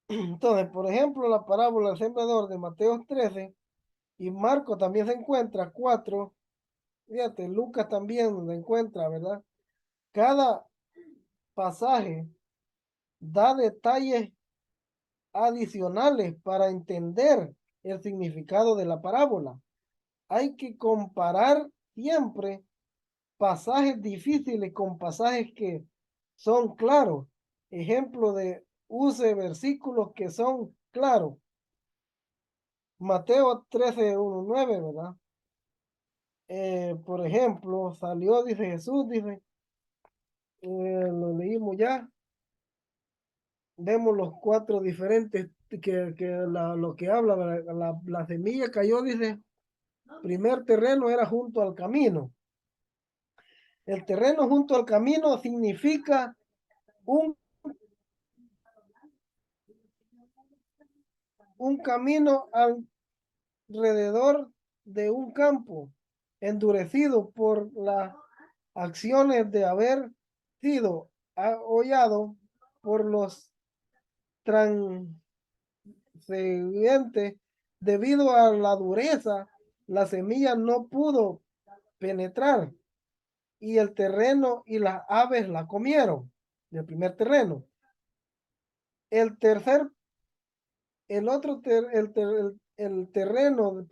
Entonces, por ejemplo, la parábola del sembrador de Mateo 13 y Marco también se encuentra 4. Fíjate, Lucas también se encuentra, ¿verdad? Cada pasaje da detalles adicionales para entender el significado de la parábola. Hay que comparar siempre pasajes difíciles con pasajes que son claros. Ejemplo de use versículos que son claros. Mateo 13:1-9, ¿verdad? Por ejemplo, salió, dice Jesús, dice, lo leímos ya, vemos los cuatro diferentes lo que habla, la semilla cayó, dice, primer terreno era junto al camino. El terreno junto al camino significa un, un camino alrededor de un campo endurecido por las acciones de haber sido ahollado por los transeúntes. Debido a la dureza, la semilla no pudo penetrar y el terreno y las aves la comieron del primer terreno. El tercer, el otro, el terreno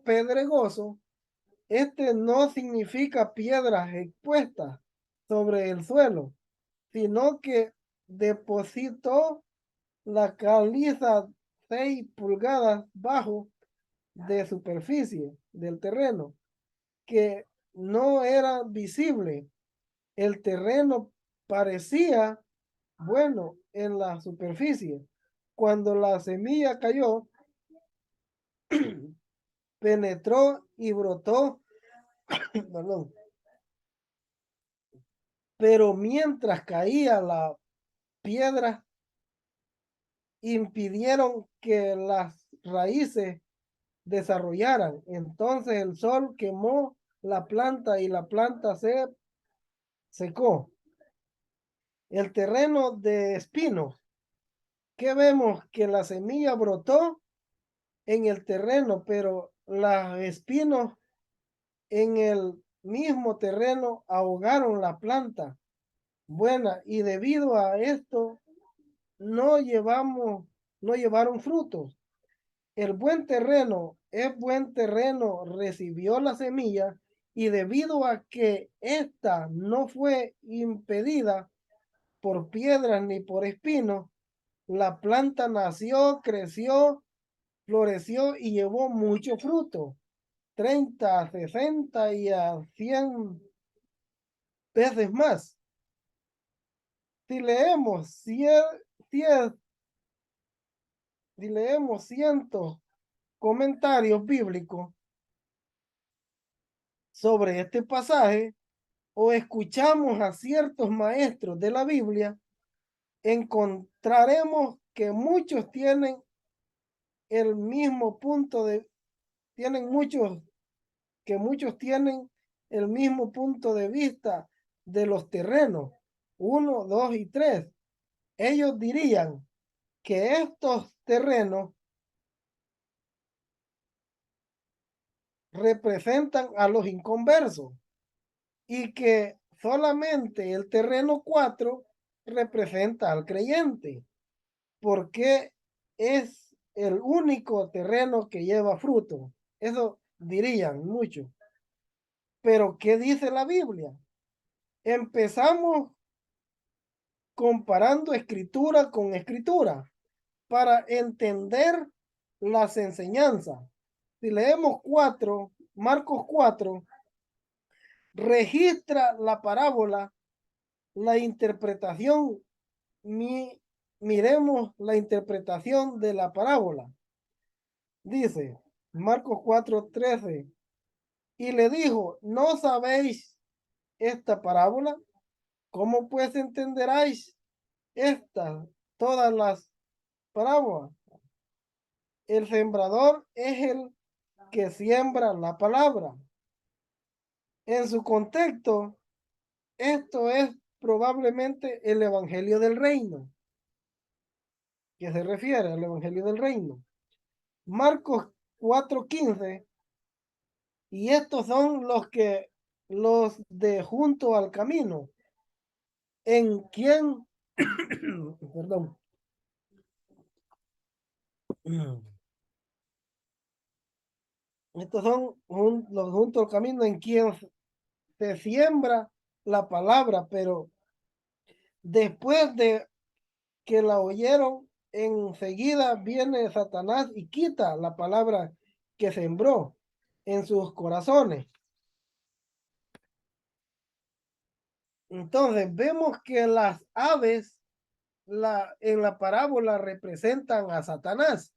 pedregoso, este no significa piedras expuestas sobre el suelo, sino que depositó la caliza 6 pulgadas bajo de superficie del terreno, que no era visible. El terreno parecía bueno en la superficie. Cuando la semilla cayó, penetró y brotó, perdón, pero mientras caía la piedra, impidieron que las raíces desarrollaran. Entonces el sol quemó la planta y la planta se secó. El terreno de espinos, que vemos que la semilla brotó en el terreno, pero los espinos en el mismo terreno ahogaron la planta buena y debido a esto no no llevaron frutos. El buen terreno es buen terreno, recibió la semilla y debido a que ésta no fue impedida por piedras ni por espinos, la planta nació, creció, floreció y llevó mucho fruto. 30, 60 y a 100 veces más. Si leemos, si leemos cientos comentarios bíblicos sobre este pasaje o escuchamos a ciertos maestros de la Biblia, encontraremos que muchos tienen el mismo punto de, tienen muchos, que muchos tienen el mismo punto de vista de los terrenos, 1, 2 y 3. Ellos dirían que estos terrenos representan a los inconversos y que solamente el terreno 4 representa al creyente, porque es el único terreno que lleva fruto. Eso dirían muchos. Pero ¿qué dice la Biblia? Empezamos comparando escritura con escritura para entender las enseñanzas. Si leemos 4, Marcos 4, registra la parábola, la interpretación. Miremos la interpretación de la parábola. Dice Marcos 4:13, y le dijo, ¿no sabéis esta parábola? ¿Cómo pues entenderáis todas las parábolas? El sembrador es el que siembra la palabra. En su contexto, esto es probablemente el evangelio del reino, que se refiere al evangelio del reino. Marcos 4:15, y estos son los de junto al camino, en quien perdón. Estos son los juntos caminos en quien se siembra la palabra, pero después de que la oyeron, enseguida viene Satanás y quita la palabra que sembró en sus corazones. Entonces vemos que las aves en la parábola representan a Satanás,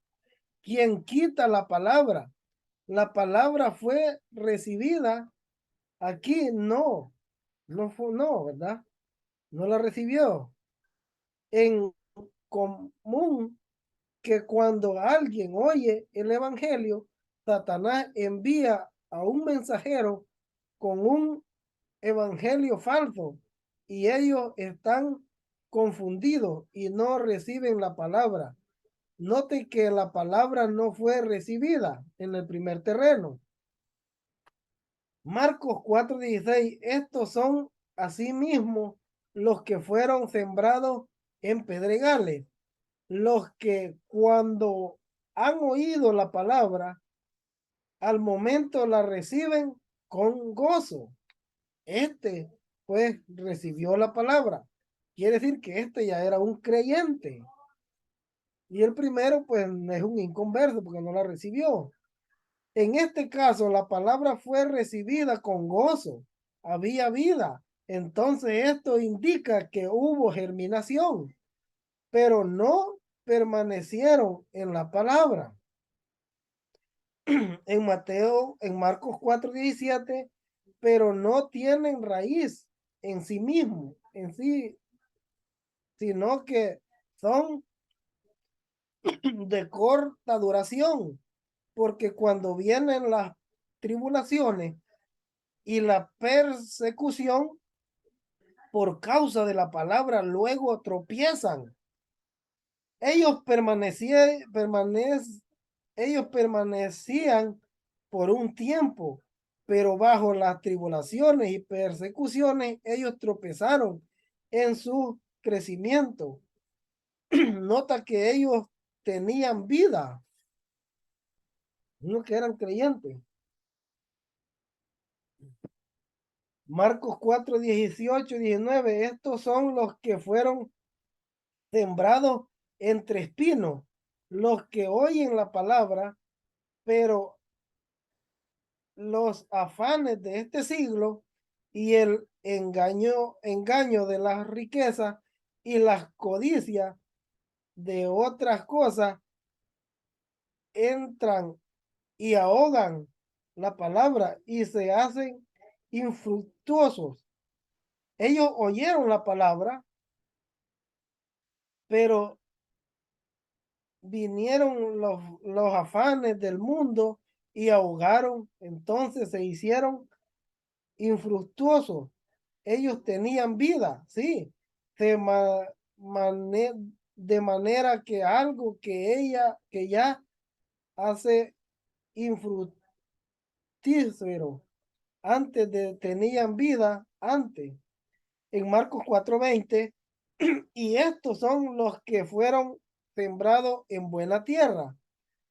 quien quita la palabra. La palabra fue recibida, aquí no, ¿verdad? No la recibió. En común que cuando alguien oye el evangelio, Satanás envía a un mensajero con un evangelio falso y ellos están confundidos y no reciben la palabra. Note que la palabra no fue recibida en el primer terreno. Marcos 4:16, estos son asimismo los que fueron sembrados en pedregales, los que cuando han oído la palabra, al momento la reciben con gozo. Este, pues, recibió la palabra. Quiere decir que este ya era un creyente. Y el primero, pues, es un inconverso porque no la recibió. En este caso, la palabra fue recibida con gozo. Había vida. Entonces, esto indica que hubo germinación, pero no permanecieron en la palabra. En Marcos 4:17, pero no tienen raíz en sí mismo, en sí, sino que son de corta duración, porque cuando vienen las tribulaciones y la persecución por causa de la palabra, luego tropiezan. Ellos ellos permanecían por un tiempo, pero bajo las tribulaciones y persecuciones, ellos tropezaron en su crecimiento. Nota que ellos tenían vida, no que eran creyentes. Marcos 4:18-19, estos son los que fueron sembrados entre espinos, los que oyen la palabra, pero los afanes de este siglo y el engaño de las riquezas y las codicias de otras cosas entran y ahogan la palabra y se hacen infructuosos. Ellos oyeron la palabra, pero vinieron los afanes del mundo y ahogaron, entonces se hicieron infructuosos. Ellos tenían vida, sí, de, de manera que algo que ya hace infructífero, antes de tenían vida, antes, en Marcos 4:20, y estos son los que fueron sembrados en buena tierra,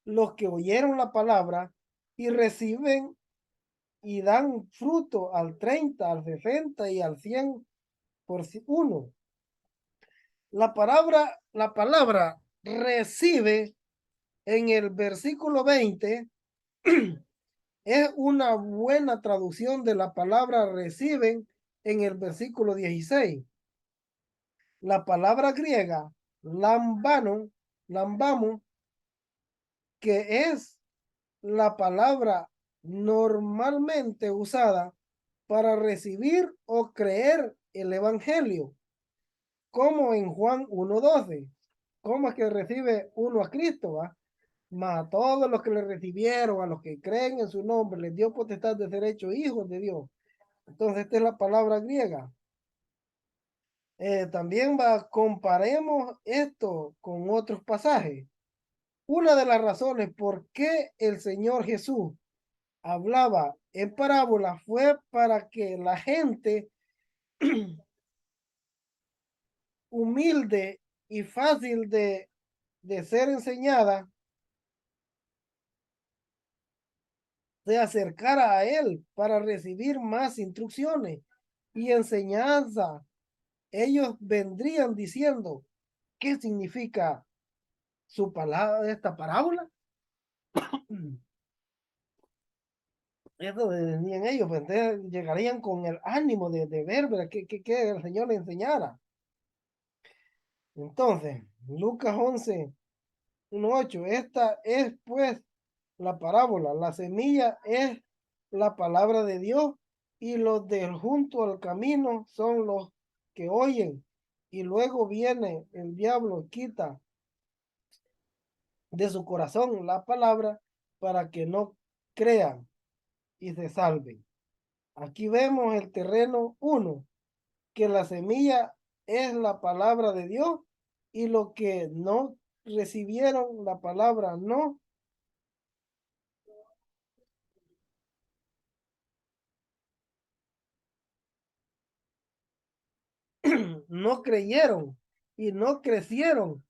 los que oyeron la palabra y reciben y dan fruto al 30, al 60 y al 100 por uno. La palabra recibe en el versículo 20 es una buena traducción de la palabra reciben en el versículo 16. La palabra griega lambamo, que es la palabra normalmente usada para recibir o creer el evangelio, como en Juan 1:12. ¿Cómo es que recibe uno a Cristo? ¿Va? Mas a todos los que le recibieron, a los que creen en su nombre, les dio potestad de ser hechos hijos de Dios. Entonces, esta es la palabra griega. También comparemos esto con otros pasajes. Una de las razones por qué el Señor Jesús hablaba en parábola fue para que la gente humilde y fácil de ser enseñada, se acercara a él para recibir más instrucciones y enseñanza. Ellos vendrían diciendo, ¿qué significa su palabra, esta parábola? Eso venían ellos, pues entonces llegarían con el ánimo de ver, ¿verdad? Que el Señor le enseñara. Entonces, Lucas 11, 1:8, esta es pues la parábola. La semilla es la palabra de Dios y los del junto al camino son los que oyen. Y luego viene el diablo, quita de su corazón la palabra para que no crean y se salven. Aquí vemos el terreno 1, que la semilla es la palabra de Dios y los que no recibieron la palabra no creyeron y no crecieron.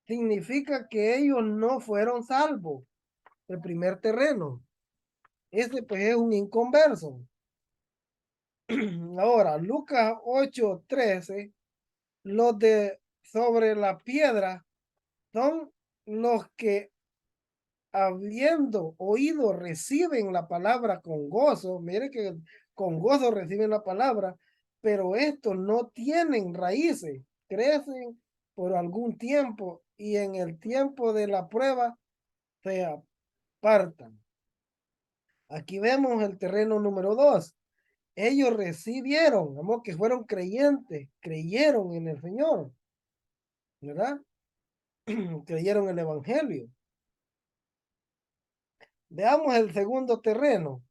Significa que ellos no fueron salvos. El primer terreno. Ese pues es un inconverso. Ahora, Lucas 8:13, los de sobre la piedra son los que habiendo oído reciben la palabra con gozo. Mire que con gozo reciben la palabra, pero estos no tienen raíces, crecen por algún tiempo y en el tiempo de la prueba se apartan. Aquí vemos el terreno número 2. Ellos recibieron, vamos, que fueron creyentes, creyeron en el Señor, ¿verdad? Creyeron en el Evangelio. Veamos el segundo terreno.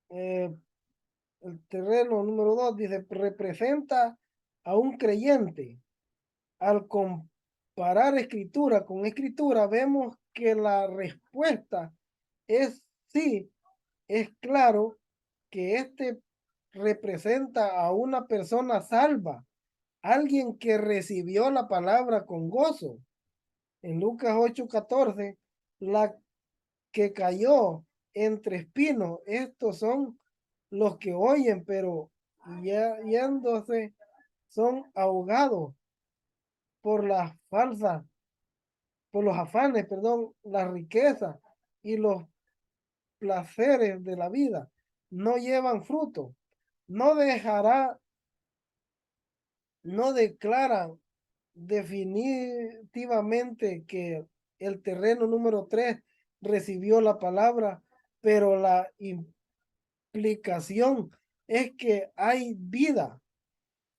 Eh, el terreno número 2 dice, representa a un creyente. Al comparar escritura con escritura, vemos que la respuesta es sí, es claro que este representa a una persona salva, alguien que recibió la palabra con gozo. En Lucas 8:14, la que cayó entre espinos, estos son los que oyen, pero ya yéndose son ahogados por las falsas, por los afanes, perdón, la riqueza y los placeres de la vida. No llevan fruto. No dejará, no declaran definitivamente que el terreno número 3 recibió la palabra, pero la implicación es que hay vida,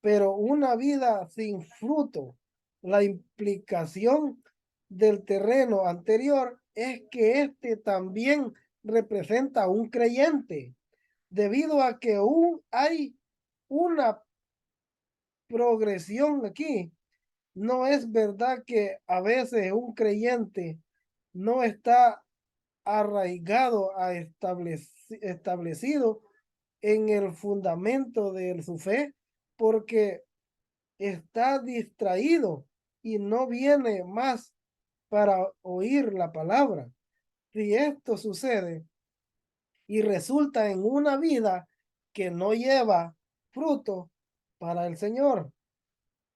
pero una vida sin fruto. La implicación del terreno anterior es que este también representa a un creyente, debido a que aún hay una progresión aquí. No es verdad que a veces un creyente no está arraigado, establecido en el fundamento de su fe, porque está distraído y no viene más para oír la palabra. Si esto sucede y resulta en una vida que no lleva fruto para el Señor.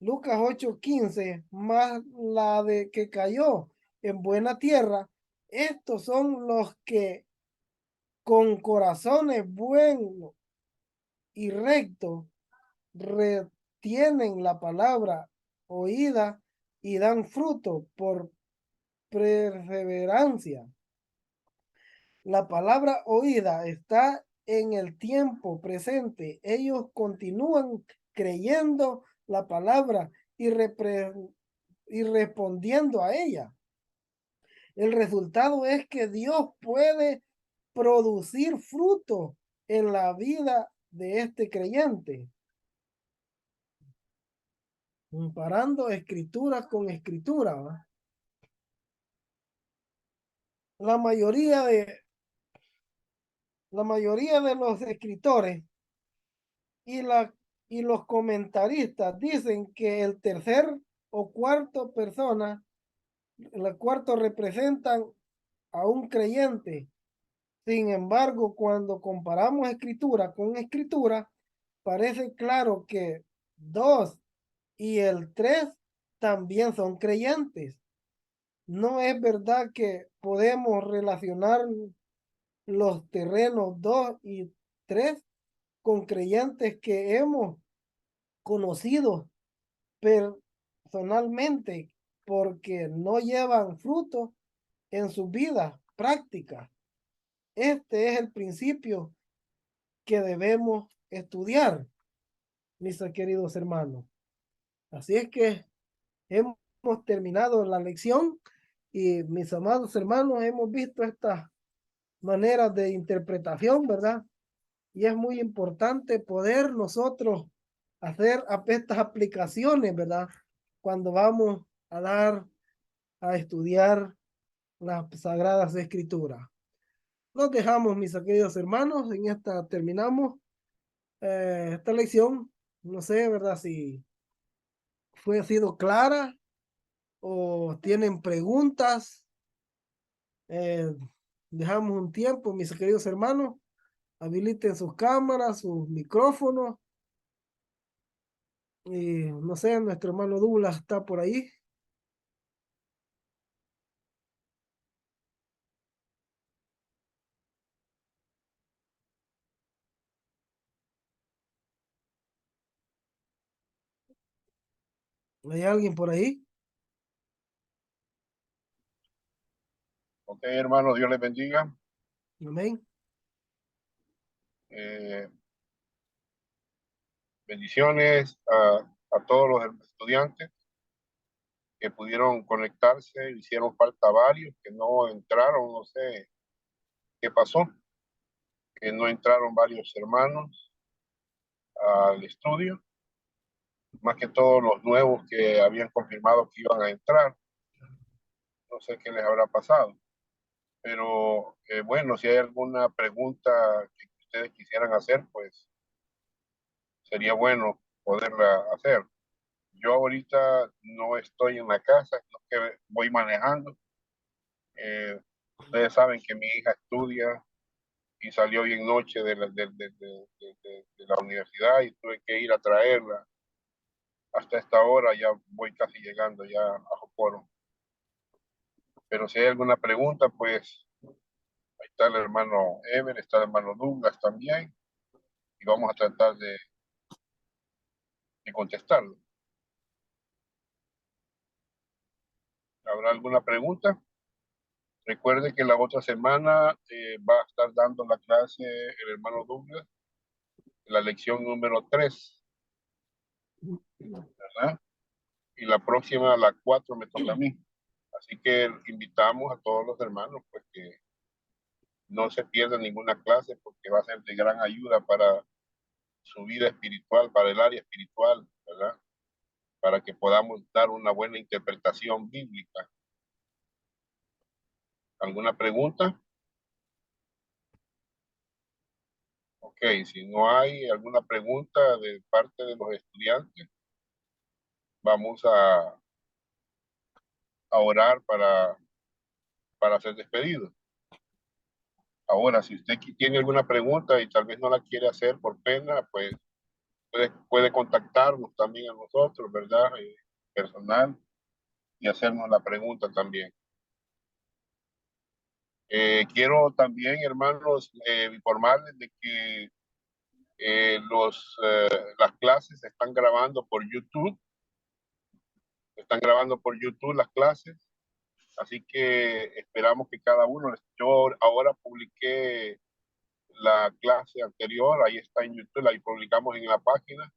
Lucas 8:15, más la de que cayó en buena tierra, estos son los que con corazones buenos y rectos retienen la palabra oída y dan fruto por perseverancia. La palabra oída está en el tiempo presente. Ellos continúan creyendo la palabra y respondiendo a ella. El resultado es que Dios puede producir fruto en la vida de este creyente. Comparando escritura con escritura, ¿va? La mayoría de, la mayoría de los escritores y la y los comentaristas dicen que el tercer o cuarto persona, el cuarto representan a un creyente. Sin embargo, cuando comparamos escritura con escritura, parece claro que dos y el tres también son creyentes. No es verdad que podemos relacionar los terrenos 2 y 3 con creyentes que hemos conocido personalmente porque no llevan fruto en su vida práctica. Este es el principio que debemos estudiar, mis queridos hermanos. Así es que hemos terminado la lección y mis amados hermanos, hemos visto estas maneras de interpretación, ¿verdad? Y es muy importante poder nosotros hacer estas aplicaciones, ¿verdad? Cuando vamos a estudiar las Sagradas Escrituras. Nos dejamos, mis queridos hermanos, en esta terminamos esta lección. No sé, ¿verdad? Si fue sido clara o tienen preguntas. Eh, dejamos un tiempo, mis queridos hermanos. Habiliten sus cámaras, sus micrófonos. Y no sé, nuestro hermano Douglas está por ahí. ¿Hay alguien por ahí? Ok, hermanos, Dios les bendiga. Amén. Eh, bendiciones a todos los estudiantes que pudieron conectarse. Hicieron falta varios que no entraron, no sé qué pasó, que no entraron varios hermanos al estudio, más que todos los nuevos que habían confirmado que iban a entrar. No sé qué les habrá pasado, pero bueno, si hay alguna pregunta que ustedes quisieran hacer, pues sería bueno poderla hacer. Yo ahorita no estoy en la casa, sino que voy manejando. Ustedes saben que mi hija estudia y salió bien noche de la universidad y tuve que ir a traerla. Hasta esta hora ya voy casi llegando ya a Jocoro. Pero si hay alguna pregunta, pues ahí está el hermano Ever, está el hermano Douglas también y vamos a tratar de contestarlo. ¿Habrá alguna pregunta? Recuerde que la otra semana va a estar dando la clase el hermano Douglas, la lección número 3, ¿verdad? Y la próxima, la 4, me toca a mí. Así que invitamos a todos los hermanos pues que no se pierdan ninguna clase porque va a ser de gran ayuda para su vida espiritual, para el área espiritual, ¿verdad? Para que podamos dar una buena interpretación bíblica. ¿Alguna pregunta? Ok, si no hay alguna pregunta de parte de los estudiantes, vamos a orar para ser despedidos. Ahora, si usted tiene alguna pregunta y tal vez no la quiere hacer por pena, pues puede contactarnos también a nosotros, ¿verdad? Personal y hacernos la pregunta también. Quiero también, hermanos, informarles de que las clases se están grabando por YouTube. Están grabando por YouTube las clases. Así que esperamos que cada uno, yo ahora publiqué la clase anterior, ahí está en YouTube, ahí publicamos en la página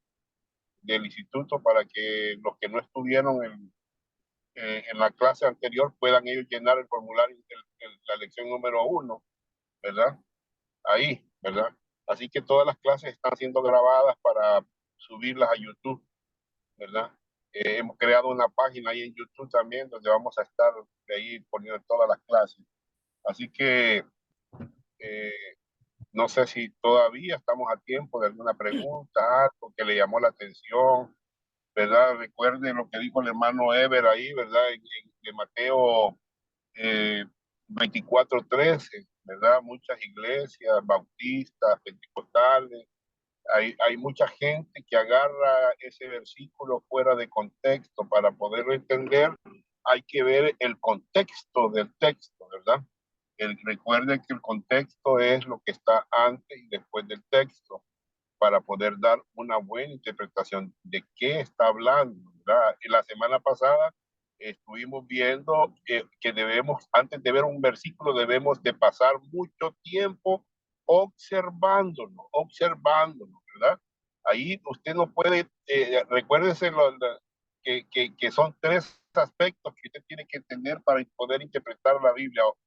del instituto para que los que no estuvieron en la clase anterior puedan ellos llenar el formulario de la lección número 1, ¿verdad? Ahí, ¿verdad? Así que todas las clases están siendo grabadas para subirlas a YouTube, ¿verdad? Hemos creado una página ahí en YouTube también donde vamos a estar de ahí poniendo todas las clases. Así que eh, No sé si todavía estamos a tiempo de alguna pregunta, algo que le llamó la atención, ¿verdad? Recuerde lo que dijo el hermano Ever ahí, ¿verdad? En Mateo 24:13, ¿verdad? Muchas iglesias bautistas, pentecostales, hay mucha gente que agarra ese versículo fuera de contexto para poderlo entender. Hay que ver el contexto del texto, ¿verdad? Recuerde que el contexto es lo que está antes y después del texto para poder dar una buena interpretación de qué está hablando, ¿verdad? En la semana pasada estuvimos viendo que debemos, antes de ver un versículo, debemos de pasar mucho tiempo observándolo, ¿verdad? Ahí usted no puede, recuérdese que son tres aspectos que usted tiene que entender para poder interpretar la Biblia.